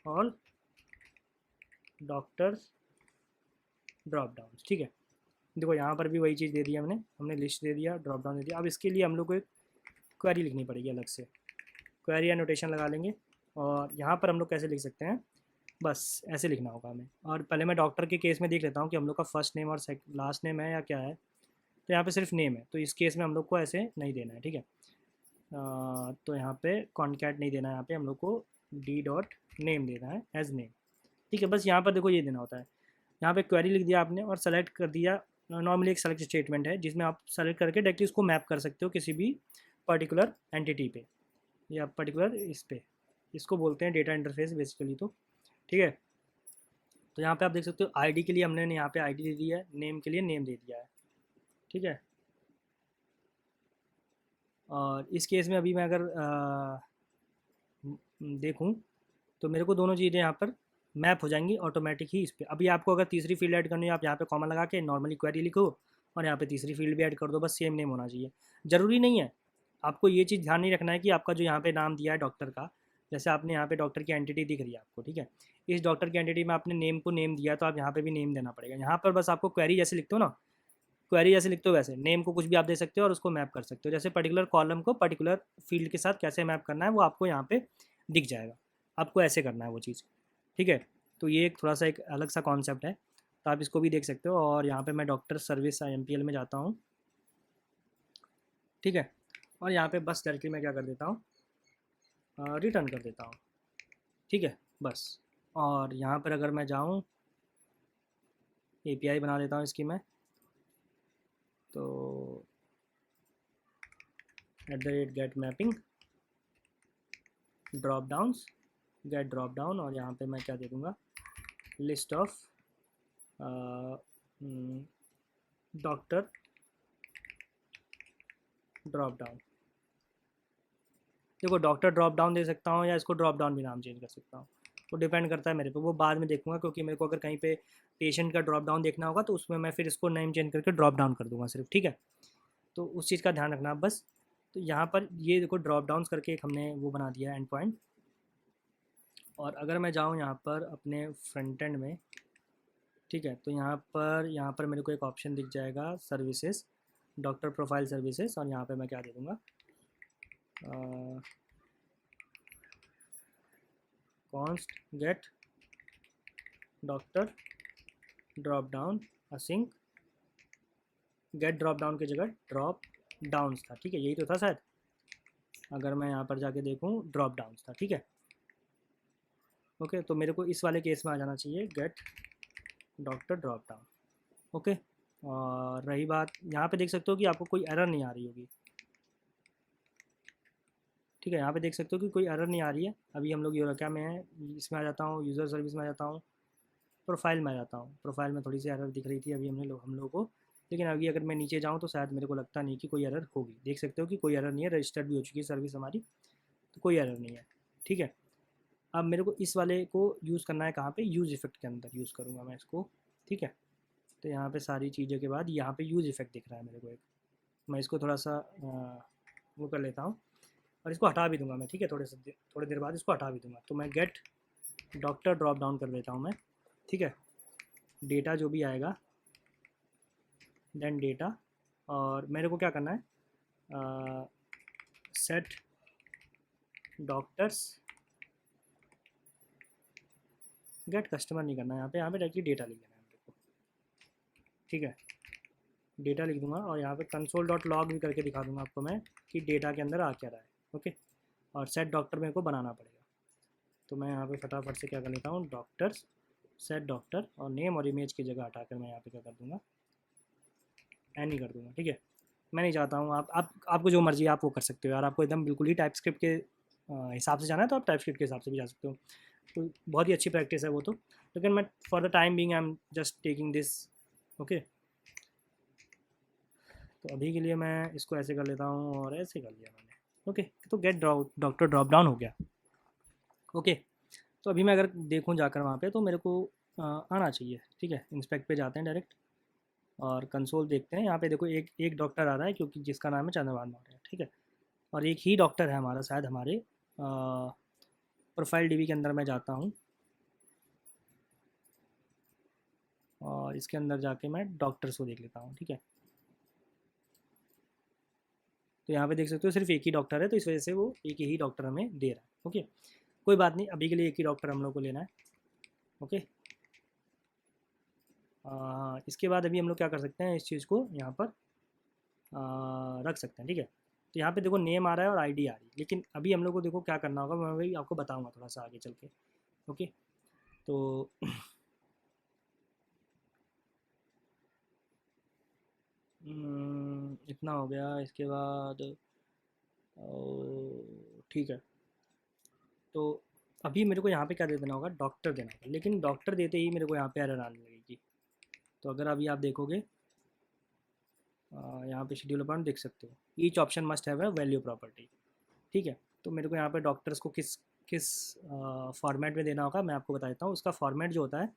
all doctors drop down, ठीक है। देखो यहाँ पर भी वही चीज़ दे दी हमने लिस्ट दे दिया, ड्रॉप डाउन दे दिया। अब इसके लिए हम लोग को एक क्वेरी लिखनी पड़ेगी अलग से, क्वेरी एनोटेशन लगा लेंगे। और यहाँ पर हम लोग कैसे लिख सकते हैं, बस ऐसे लिखना होगा हमें। और पहले मैं डॉक्टर के केस में देख लेता हूँ कि हम लोग का फर्स्ट नेम और लास्ट नेम है या क्या है। तो यहाँ पे सिर्फ नेम है, तो इस केस में हम लोग को ऐसे नहीं देना है, ठीक है। तो यहाँ पे कॉन्कैट नहीं देना है, यहाँ पे हम लोग को डी डॉट नेम देना है एज नेम, ठीक है। बस यहाँ पर देखो ये देना होता है। यहाँ पे क्वेरी लिख दिया आपने और सेलेक्ट कर दिया। नॉर्मली एक सेलेक्ट स्टेटमेंट है जिसमें आप सेलेक्ट करके डायरेक्टली इसको मैप कर सकते हो किसी भी पर्टिकुलर एंटिटी पे या पर्टिकुलर इस पे। इसको बोलते हैं डेटा इंटरफेस बेसिकली, तो ठीक है। तो यहाँ पे आप देख सकते हो आईडी के लिए हमने यहाँ पे आईडी दे दिया है, नेम के लिए नेम दे दिया है, ठीक है। और इस केस में अभी मैं अगर देखूँ तो मेरे को दोनों चीज़ें यहाँ पर मैप हो जाएंगी ऑटोमेटिक ही इस पर। अभी आपको अगर तीसरी फील्ड ऐड करनी है, आप यहाँ पे कॉमा लगा के नॉर्मली क्वेरी लिखो और यहाँ पे तीसरी फील्ड भी ऐड कर दो, बस सेम नेम होना चाहिए। ज़रूरी नहीं है, आपको ये चीज़ ध्यान नहीं रखना है कि आपका जो यहाँ पे नाम दिया है डॉक्टर का, जैसे आपने यहाँ पे डॉक्टर की एंटिटी दिख रही है आपको, ठीक है। इस डॉक्टर की एंटिटी में आपने नेम को नेम दिया, तो आप यहाँ पे भी नेम देना पड़ेगा। यहाँ पर बस आपको क्वेरी जैसे लिखते हो ना, क्वेरी जैसे लिखते हो वैसे नेम को कुछ भी आप दे सकते हो और उसको मैप कर सकते हो। जैसे पर्टिकुलर कॉलम को पर्टिकुलर फील्ड के साथ कैसे मैप करना है वो आपको यहाँ पे दिख जाएगा। आपको ऐसे करना है वो चीज़, ठीक है। तो ये एक थोड़ा सा एक अलग सा कॉन्सेप्ट है, तो आप इसको भी देख सकते हो। और यहाँ पे मैं डॉक्टर सर्विस IMPL में जाता हूँ, ठीक है। और यहाँ पे बस डायरेक्टली मैं क्या कर देता हूँ, रिटर्न कर देता हूँ, ठीक है, बस। और यहाँ पर अगर मैं जाऊँ, API बना देता हूँ इसकी मैं, तो @get mapping drop downs get drop down. और यहाँ पे मैं क्या दे दूँगा, list of doctor drop down. देखो डॉक्टर ड्रॉप डाउन दे सकता हूँ या इसको ड्रॉप डाउन भी नाम चेंज कर सकता हूँ, तो डिपेंड करता है मेरे पे, वो बाद में देखूंगा। क्योंकि मेरे को अगर कहीं पे पेशेंट का ड्रॉप डाउन देखना होगा तो उसमें मैं फिर इसको नेम चेंज करके ड्रॉप डाउन कर दूंगा सिर्फ, ठीक है। तो उस चीज़ का ध्यान रखना आप बस। तो यहाँ पर ये देखो ड्रॉप डाउन करके एक हमने वो बना दिया एंड पॉइंट। और अगर मैं जाऊँ यहाँ पर अपने फ्रंट एंड में, ठीक है, तो यहाँ पर मेरे को एक ऑप्शन दिख जाएगा सर्विसेज, डॉक्टर प्रोफाइल सर्विसेज। और यहाँ पे मैं क्या दे दूँगा, const get doctor drop down async. Get drop down की जगह ड्रॉप डाउन्स था, ठीक है, यही तो था शायद। अगर मैं यहाँ पर जाके देखूँ ड्रॉप डाउन्स था, ठीक है। ओके, तो मेरे को इस वाले केस में आ जाना चाहिए get doctor drop down, okay. और रही बात, यहाँ पे देख सकते हो कि आपको कोई एरर नहीं आ रही होगी, ठीक है। यहाँ पे देख सकते हो कि कोई एरर नहीं आ रही है। अभी हम लोग यूरोका में है, इसमें आ जाता हूँ, यूज़र सर्विस में आ जाता हूँ, प्रोफाइल में आ जाता हूँ। प्रोफाइल में थोड़ी सी एरर दिख रही थी अभी हम लोगों को, लेकिन अभी अगर मैं नीचे जाऊँ तो शायद मेरे को लगता नहीं कि कोई एरर होगी। देख सकते हो कि कोई एरर नहीं है, रजिस्टर्ड भी हो चुकी है सर्विस हमारी, तो कोई एरर नहीं है, ठीक है। अब मेरे को इस वाले को यूज़ करना है कहाँ पे, यूज़ इफेक्ट के अंदर यूज़ करूँगा मैं इसको, ठीक है। तो यहाँ पे सारी चीज़ों के बाद यहाँ पे यूज़ इफेक्ट दिख रहा है मेरे को एक, मैं इसको थोड़ा सा वो कर लेता हूँ और इसको हटा भी दूंगा मैं, ठीक है। थोड़ी देर बाद इसको हटा भी दूंगा। तो मैं गेट डॉक्टर ड्रॉप डाउन कर देता हूँ मैं, ठीक है। डेटा जो भी आएगा देन डेटा, और मेरे को क्या करना है, सेट डॉक्टर्स गेट कस्टमर नहीं करना है यहाँ पे डायरेक्टली डेटा लिख देना है मेरे को, ठीक है। डेटा लिख दूंगा और यहाँ पे कंसोल डॉट लॉग भी करके दिखा दूंगा आपको मैं कि डेटा के अंदर आ क्या रहा है, ओके। और सेट डॉक्टर मेरे को बनाना पड़ेगा, तो मैं यहाँ पे फटाफट से क्या कर लेता हूँ, डॉक्टर्स सेट डॉक्टर, और नेम और इमेज की जगह हटाकर मैं यहाँ पे क्या कर दूँगा, एनी कर दूँगा, ठीक है। मैं नहीं चाहता हूँ, आपको जो मर्जी आप वो कर सकते हो यार। आपको एकदम बिल्कुल ही टाइप स्क्रिप्ट के हिसाब से जाना है तो आप टाइप स्क्रिप्ट के हिसाब से भी जा सकते हो। तो बहुत ही अच्छी प्रैक्टिस है वो तो, लेकिन मैं for the time being I am just taking this. Okay, तो अभी के लिए मैं इसको ऐसे कर लेता हूँ और ऐसे कर लिया मैंने। ओके, तो गेट डॉक्टर ड्रॉप डाउन हो गया। ओके, तो अभी मैं अगर देखूँ जाकर वहाँ पे तो मेरे को आना चाहिए। ठीक है, इंस्पेक्ट पे जाते हैं डायरेक्ट और कंसोल देखते हैं। यहाँ पे देखो एक एक डॉक्टर आ रहा है, क्योंकि जिसका नाम है चंद्रभान मौर्य। ठीक है, और एक ही डॉक्टर है हमारा शायद हमारे प्रोफाइल डीबी के अंदर मैं जाता हूँ और इसके अंदर जाके मैं डॉक्टर्स को देख लेता हूँ। ठीक है, तो यहाँ पे देख सकते हो सिर्फ एक ही डॉक्टर है, तो इस वजह से वो एक ही डॉक्टर हमें दे रहा है। ओके, कोई बात नहीं, अभी के लिए एक ही डॉक्टर हम लोग को लेना है। ओके, इसके बाद अभी हम लोग क्या कर सकते हैं, इस चीज़ को यहाँ पर रख सकते हैं। ठीक है, तो यहाँ पे देखो नेम आ रहा है और आईडी आ रही है, लेकिन अभी हम लोग को देखो क्या करना होगा, मैं वही आपको बताऊंगा थोड़ा सा आगे चल के। ओके, तो इतना हो गया। इसके बाद ठीक है, तो अभी मेरे को यहाँ पे क्या दे देना होगा, डॉक्टर देना होगा, लेकिन डॉक्टर देते ही मेरे को यहाँ पे एरर आने लगेगी। तो अगर अभी आप देखोगे यहाँ पे शेड्यूल अपॉइंट देख सकते हो, each option must have a value property. ठीक है, तो मेरे को यहाँ पे डॉक्टर्स को किस किस फॉर्मेट में देना होगा मैं आपको बता देता हूँ। उसका फॉर्मेट जो होता है,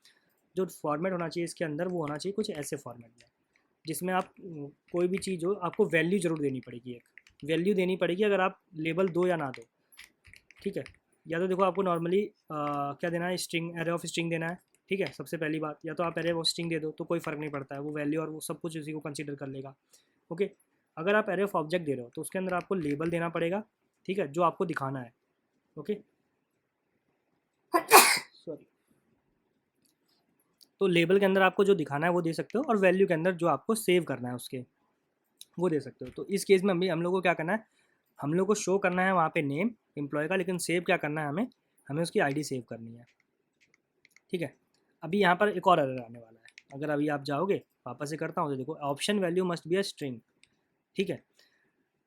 जो फॉर्मेट होना चाहिए इसके अंदर, वो होना चाहिए कुछ ऐसे फॉर्मेट में, जिसमें आप कोई भी चीज़ हो आपको वैल्यू ज़रूर देनी पड़ेगी। एक वैल्यू देनी पड़ेगी, अगर आप लेबल दो या ना दो। ठीक है, या तो देखो आपको नॉर्मली क्या देना है, स्ट्रिंग, एरे ऑफ स्ट्रिंग देना है। ठीक है, सबसे पहली बात, या तो आप एरे ऑफ स्ट्रिंग दे दो तो कोई फ़र्क नहीं पड़ता है, वो वैल्यू और वो सब कुछ उसी को कंसिडर कर लेगा। ओके, अगर आप एरे ऑफ ऑब्जेक्ट दे रहे हो तो उसके अंदर आपको लेबल देना पड़ेगा। ठीक है, जो आपको दिखाना है। ओके, सॉरी, तो लेबल के अंदर आपको जो दिखाना है वो दे सकते हो, और वैल्यू के अंदर जो आपको सेव करना है उसके, वो दे सकते हो। तो इस केस में अभी हम लोग को क्या करना है, हम लोग को शो करना है वहाँ पे नेम एम्प्लॉय का, लेकिन सेव क्या करना है, हमें हमें उसकी आईडी सेव करनी है। ठीक है, अभी यहाँ पर एक और एरर आने वाला है। अगर अभी आप जाओगे, वापस से करता हूँ, तो देखो option value must be a string. ठीक है,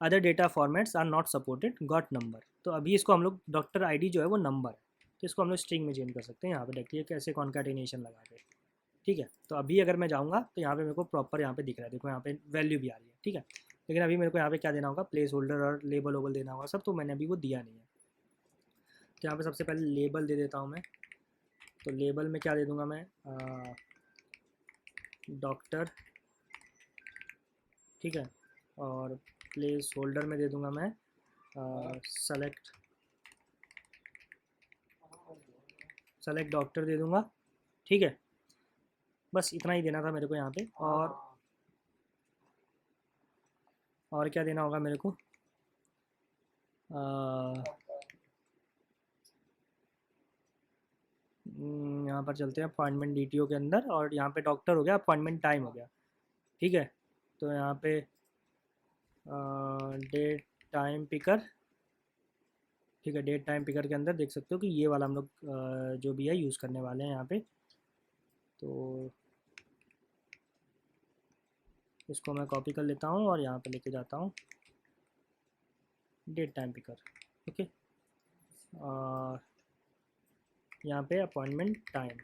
other data formats are not supported got number. तो अभी इसको हम लोग डॉक्टर आईडी जो है वो नंबर है, तो इसको हम लोग स्ट्रिंग में चेंज कर सकते हैं। यहाँ पे देखिए कैसे कॉन्कैटिनेशन लगा के। ठीक है, तो अभी अगर मैं जाऊँगा तो यहाँ पे मेरे को प्रॉपर यहाँ पे दिख रहा है, देखो यहाँ पे वैल्यू भी आ रही है। ठीक है, लेकिन अभी मेरे को यहाँ पे क्या देना होगा, प्लेस होल्डर और लेबल वोबल देना होगा सब, तो मैंने अभी वो दिया नहीं है। तो यहाँ पे सबसे पहले लेबल दे देता हूँ मैं। तो लेबल में क्या दे दूँगा मैं, डॉक्टर। ठीक है, और प्लेस होल्डर में दे दूँगा मैं सेलेक्ट सेलेक्ट डॉक्टर दे दूँगा। ठीक है, बस इतना ही देना था मेरे को यहाँ पे। और क्या देना होगा मेरे को, यहाँ पर चलते हैं अपॉइंटमेंट डीटीओ के अंदर, और यहाँ पे डॉक्टर हो गया, अपॉइंटमेंट टाइम हो गया। ठीक है, तो यहाँ पे डेट टाइम पिकर। ठीक है, डेट टाइम पिकर के अंदर देख सकते हो कि ये वाला हम लोग जो भी है यूज़ करने वाले हैं यहाँ पे। तो इसको मैं कॉपी कर लेता हूँ और यहाँ पे लेके जाता हूँ, डेट टाइम पिकर। ओके, और यहाँ पे अपॉइंटमेंट टाइम।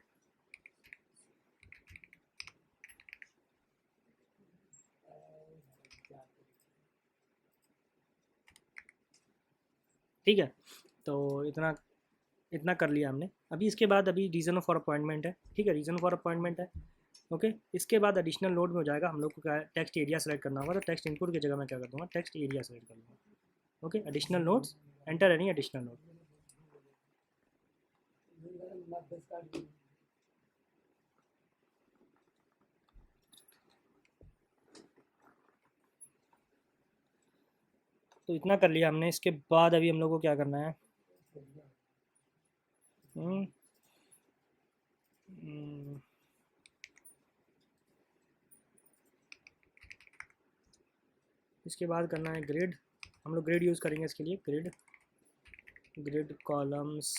ठीक है, तो इतना इतना कर लिया हमने। अभी इसके बाद अभी रीज़न फॉर अपॉइंटमेंट है। ठीक है, रीज़न फॉर अपॉइंटमेंट है। ओके, इसके बाद एडिशनल नोट में हो जाएगा, हम लोग को क्या टेक्स्ट एरिया सेलेक्ट करना होगा। तो टेक्स्ट इनपुट की जगह मैं क्या कर दूँगा, टेक्स्ट एरिया सेलेक्ट कर लूँगा। Okay, additional notes, enter any additional note. तो इतना कर लिया हमने। इसके बाद अभी हम लोग को क्या करना है, हम्म, हम्म, इसके बाद करना है ग्रिड। हम लोग ग्रिड यूज़ करेंगे इसके लिए, ग्रिड कॉलम्स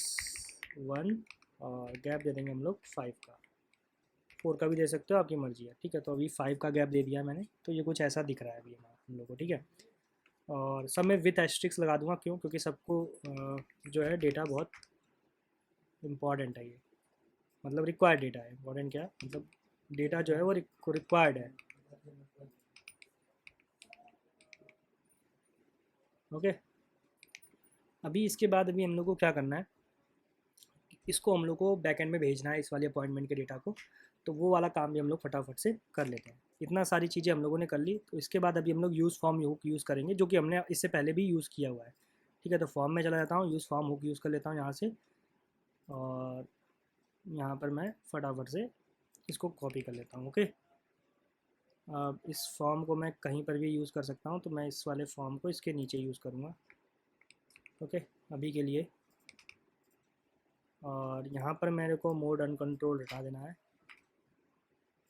1, और गैप दे देंगे हम लोग 5 का। 4 का भी दे सकते हो, आपकी मर्ज़ी है। ठीक है, तो अभी 5 का गैप दे दिया मैंने, तो ये कुछ ऐसा दिख रहा है अभी हम लोग को। ठीक है, और सब में विथ एस्ट्रिक्स लगा दूंगा, क्यों, क्योंकि सबको जो है डेटा बहुत इम्पॉर्टेंट है ये, मतलब रिक्वायर्ड डेटा है। इम्पॉर्टेंट क्या, मतलब डेटा जो है वो रिक्वायर्ड है। ओके, अभी इसके बाद अभी हम लोग को क्या करना है, इसको हम लोग को बैकएंड में भेजना है, इस वाले अपॉइंटमेंट के डेटा को। तो वो वाला काम भी हम लोग फटाफट से कर लेते हैं। इतना सारी चीज़ें हम लोगों ने कर ली, तो इसके बाद अभी हम लोग यूज़ फॉर्म हुक यूज़ करेंगे, जो कि हमने इससे पहले भी यूज़ किया हुआ है। ठीक है, तो फॉर्म में चला जाता हूँ, यूज़ फॉर्म हुक यूज़ कर लेता हूँ यहाँ से, और यहाँ पर मैं फटाफट से इसको कॉपी कर लेता हूँ। ओके, अब इस फॉर्म को मैं कहीं पर भी यूज़ कर सकता हूँ, तो मैं इस वाले फॉर्म को इसके नीचे यूज़ करूँगा। ओके, अभी के लिए। और यहाँ पर मेरे को मोड अनकंट्रोल हटा देना है।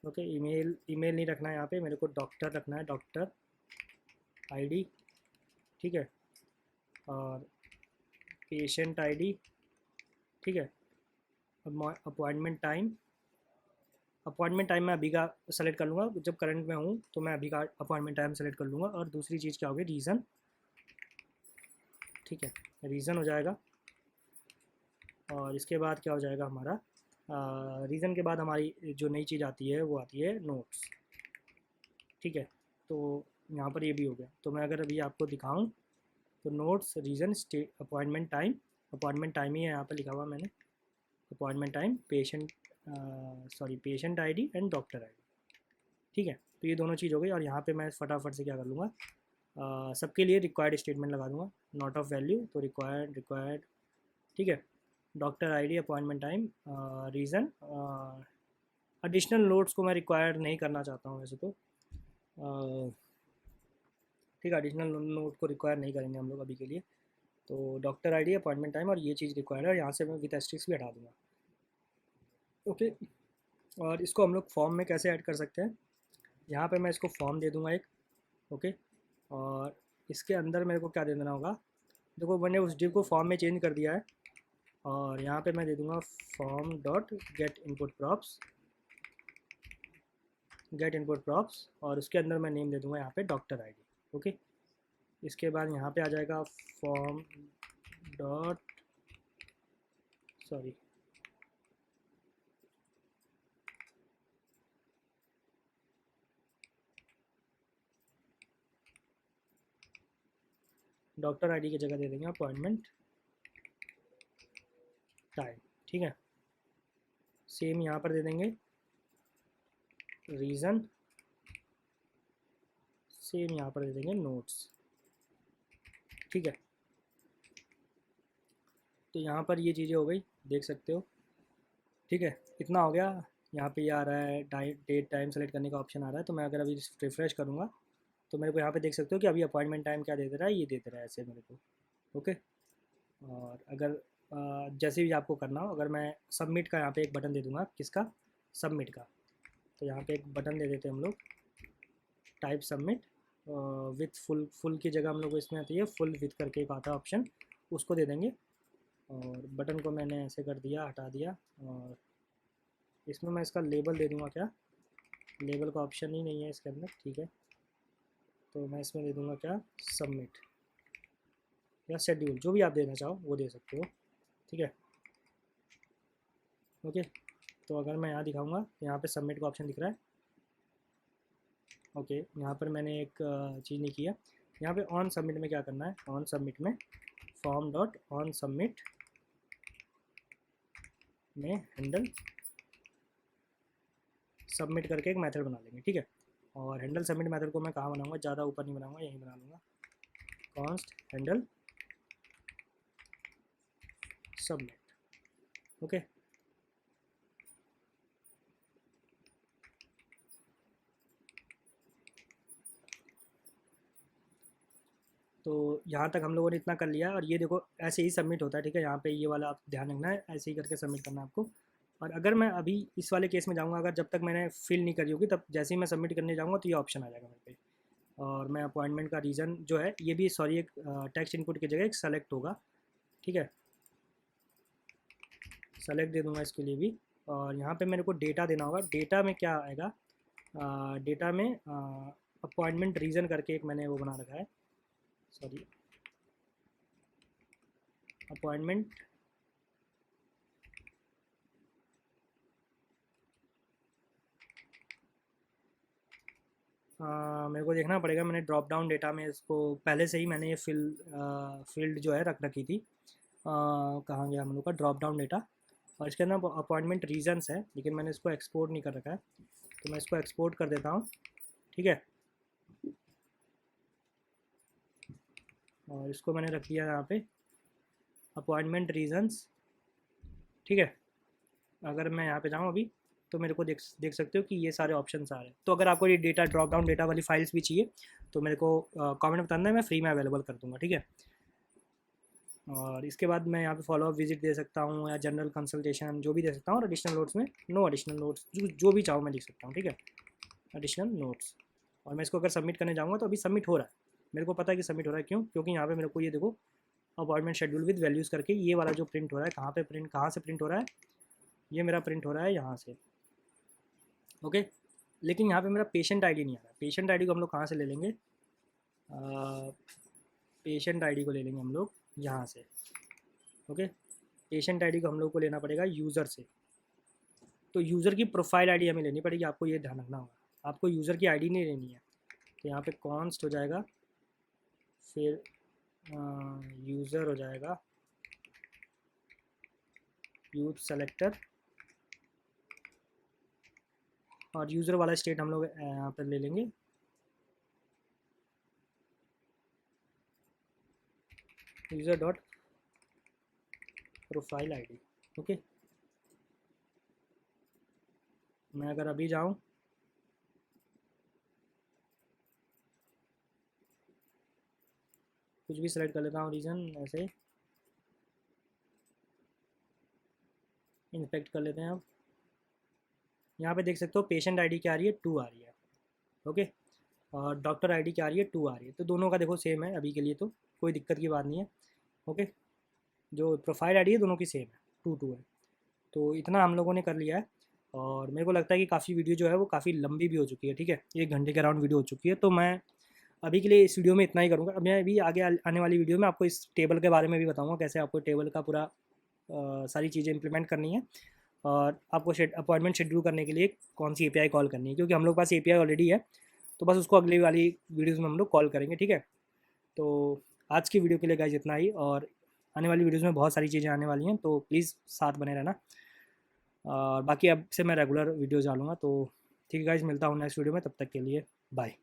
ओके, ईमेल नहीं रखना है यहाँ पे, मेरे को डॉक्टर रखना है, डॉक्टर आईडी। ठीक है, और पेशेंट आईडी। ठीक है, अपॉइंटमेंट टाइम मैं अभी का सेलेक्ट कर लूँगा, जब करंट में हूँ तो मैं अभी का अपॉइंटमेंट टाइम सेलेक्ट कर लूँगा। और दूसरी चीज़ क्या होगी, रीज़न। ठीक है, रीज़न हो जाएगा। और इसके बाद क्या हो जाएगा हमारा, रीज़न के बाद हमारी जो नई चीज़ आती है वो आती है नोट्स। ठीक है, तो यहाँ पर ये भी हो गया। तो मैं अगर अभी आपको दिखाऊं, तो notes, reason, stay, appointment time ही है यहाँ पर लिखा हुआ मैंने, appointment time, patient ID and doctor ID. ठीक है, तो ये दोनों चीज़ हो गई। और यहाँ पे मैं फटाफट से क्या कर लूँगा, सबके लिए रिक्वायर्ड स्टेटमेंट लगा दूँगा, नॉट ऑफ वैल्यू, तो रिक्वायर्ड। ठीक है, doctor ID, appointment time, reason. Additional notes को मैं रिक्वायर नहीं करना चाहता हूँ वैसे तो। ठीक है, एडिशनल नोट को रिक्वायर नहीं करेंगे हम लोग अभी के लिए। तो डॉक्टर आईडी, अपॉइंटमेंट टाइम और ये चीज़ रिक्वायर्ड है, यहाँ से मैं विथ एस्ट्रिक्स भी हटा दूँगा। ओके, और इसको हम लोग फॉर्म में कैसे ऐड कर सकते हैं, यहाँ पे मैं इसको फॉर्म दे दूँगा एक। ओके, और इसके अंदर मेरे को क्या दे देना होगा, देखो मैंने उस डिव को फॉर्म में चेंज कर दिया है। और यहाँ पे मैं दे दूँगा form dot gate input props, और उसके अंदर मैं नेम दे दूँगा यहाँ पे डॉक्टर आईडी। ओके, इसके बाद यहाँ पे आ जाएगा form dot sorry doctor ID की जगह दे देंगे अपॉइंटमेंट टाइम। ठीक है, सेम यहाँ पर दे देंगे रीज़न, सेम यहाँ पर दे देंगे नोट्स। ठीक है, तो यहाँ पर ये चीज़ें हो गई, देख सकते हो। ठीक है, इतना हो गया। यहाँ पे ये आ रहा है डेट टाइम सेलेक्ट करने का ऑप्शन आ रहा है, तो मैं अगर अभी रिफ़्रेश करूँगा तो मेरे को यहाँ पे देख सकते हो कि अभी अपॉइंटमेंट टाइम क्या दे दे रहा है, ये दे दे रहा है ऐसे मेरे को। ओके, और अगर जैसे भी आपको करना हो, अगर मैं सबमिट का यहाँ पे एक बटन दे दूँगा, किसका, सबमिट का, तो यहाँ पे एक बटन दे देते हैं हम लोग, टाइप सबमिट विथ फुल की जगह हम लोग को इसमें आती है फुल विथ करके एक आता है ऑप्शन, उसको दे देंगे। और बटन को मैंने ऐसे कर दिया, हटा दिया। और इसमें मैं इसका लेबल दे दूँगा, क्या, लेबल का ऑप्शन ही नहीं है इसके अंदर। ठीक है, तो मैं इसमें दे दूँगा क्या, सबमिट या शेड्यूल, जो भी आप देना चाहो वो दे सकते हो। ठीक है, ओके, तो अगर मैं यहाँ दिखाऊंगा तो यहाँ पे सबमिट का ऑप्शन दिख रहा है। ओके, यहाँ पर मैंने एक चीज़ नहीं किया, यहाँ पे ऑन सबमिट में क्या करना है, ऑन सबमिट में फॉर्म डॉट ऑन सबमिट में हैंडल सबमिट करके एक मेथड बना लेंगे। ठीक है, और हैंडल सबमिट मेथड को मैं कहाँ बनाऊंगा, ज़्यादा ऊपर नहीं बनाऊंगा, यहीं बना लूँगा, कॉन्स्ट हैंडल सबमिट। ओके, तो यहाँ तक हम लोगों ने इतना कर लिया। और ये देखो ऐसे ही सबमिट होता है। ठीक है, यहाँ पे ये वाला आप ध्यान रखना है, ऐसे ही करके सबमिट करना है आपको। और अगर मैं अभी इस वाले केस में जाऊँगा, अगर जब तक मैंने फिल नहीं करी होगी, तब जैसे ही मैं सबमिट करने जाऊँगा तो ये ऑप्शन आ जाएगा मेरे पे। और मैं अपॉइंटमेंट का रीज़न जो है, ये भी सॉरी एक टेक्स्ट इनपुट की जगह एक सेलेक्ट होगा। ठीक है, सेलेक्ट दे दूँगा इसके लिए भी। और यहाँ पे मेरे को डेटा देना होगा, डेटा में क्या आएगा, डेटा में अपॉइंटमेंट रीज़न करके एक मैंने वो बना रखा है, सॉरी अपॉइंटमेंट मेरे को देखना पड़ेगा। मैंने ड्रॉप डाउन डेटा में इसको पहले से ही मैंने ये फील्ड जो है रख रखी थी। कहाँ गया हम लोग का ड्रॉप डाउन डेटा, और इसके अंदर अपॉइंटमेंट रीजंस है, लेकिन मैंने इसको एक्सपोर्ट नहीं कर रखा है, तो मैं इसको एक्सपोर्ट कर देता हूँ। ठीक है, और इसको मैंने रख लिया यहाँ पे अपॉइंटमेंट रीजंस। ठीक है, अगर मैं यहाँ पे जाऊँ अभी तो मेरे को देख सकते हो कि ये सारे ऑप्शंस आ रहे हैं। तो अगर आपको ये डेटा ड्रॉप डाउन डेटा वाली फाइल्स भी चाहिए तो मेरे को कमेंट बताना है, मैं फ्री में अवेलेबल कर दूँगा। ठीक है, और इसके बाद मैं यहाँ पे फॉलो अप विजिट दे सकता हूँ या जनरल कंसल्टेशन जो भी दे सकता हूँ। और एडिशनल नोट्स में नो एडिशनल नोट्स जो भी चाहूँ मैं लिख सकता हूँ। ठीक है, एडिशनल नोट्स। और मैं इसको अगर सबमिट करने जाऊँगा तो अभी सबमिट हो रहा है, मेरे को पता है कि सबमिट हो रहा है। क्यों? क्योंकि यहाँ पे मेरे को ये देखो अपॉइंटमेंट शेड्यूल विद वैल्यूज़ करके ये वाला जो प्रिंट हो रहा है, कहाँ से प्रिंट हो रहा है, ये मेरा प्रिंट हो रहा है यहाँ से। ओके, लेकिन यहाँ पे मेरा पेशेंट आईडी नहीं आ रहा। पेशेंट आईडी को हम लोग कहाँ से ले लेंगे? पेशेंट आईडी को ले लेंगे हम लोग यहाँ से। ओके, पेशेंट आईडी को हम लोग को लेना पड़ेगा यूज़र से। तो यूज़र की प्रोफाइल आईडी हमें लेनी पड़ेगी, आपको ये ध्यान रखना होगा। आपको यूज़र की आईडी नहीं लेनी है। तो यहाँ पे कॉन्स्ट हो जाएगा, फिर यूज़र हो जाएगा, यूथ सेलेक्टर, और यूज़र वाला स्टेट हम लोग यहाँ पर ले लेंगे user dot profile ID. Okay, मैं अगर अभी जाऊँ कुछ भी सिलेक्ट कर लेता हूँ, रीज़न ऐसे इंस्पेक्ट कर लेते हैं। अब यहाँ पे देख सकते हो पेशेंट आईडी क्या आ रही है, 2 आ रही है। ओके, और डॉक्टर आईडी क्या आ रही है, 2 आ रही है। तो दोनों का देखो सेम है अभी के लिए, तो कोई दिक्कत की बात नहीं है। ओके, जो प्रोफाइल आईडी है दोनों की सेम है, 2 है। तो इतना हम लोगों ने कर लिया है, और मेरे को लगता है कि काफ़ी वीडियो जो है वो काफ़ी लंबी भी हो चुकी है। ठीक है, 1 घंटे के अराउंड वीडियो हो चुकी है। तो मैं अभी के लिए इस वीडियो में इतना ही करूँगा। अब मैं अभी आगे आने वाली वीडियो में आपको इस टेबल के बारे में भी बताऊँगा, कैसे आपको टेबल का पूरा सारी चीज़ें इंप्लीमेंट करनी है, और आपको अपॉइंटमेंट शेड्यूल करने के लिए कौन सी एपीआई कॉल करनी है, क्योंकि हम लोग पास एपीआई ऑलरेडी है। तो बस उसको अगली वाली वीडियोज़ में हम लोग कॉल करेंगे। ठीक है, तो आज की वीडियो के लिए गाइस इतना ही, और आने वाली वीडियोज़ में बहुत सारी चीज़ें आने वाली हैं, तो प्लीज़ साथ बने रहना। और बाकी अब से मैं रेगुलर वीडियोज़ डालूँगा। तो ठीक है गाइस, मिलता हूँ नेक्स्ट वीडियो में, तब तक के लिए बाय।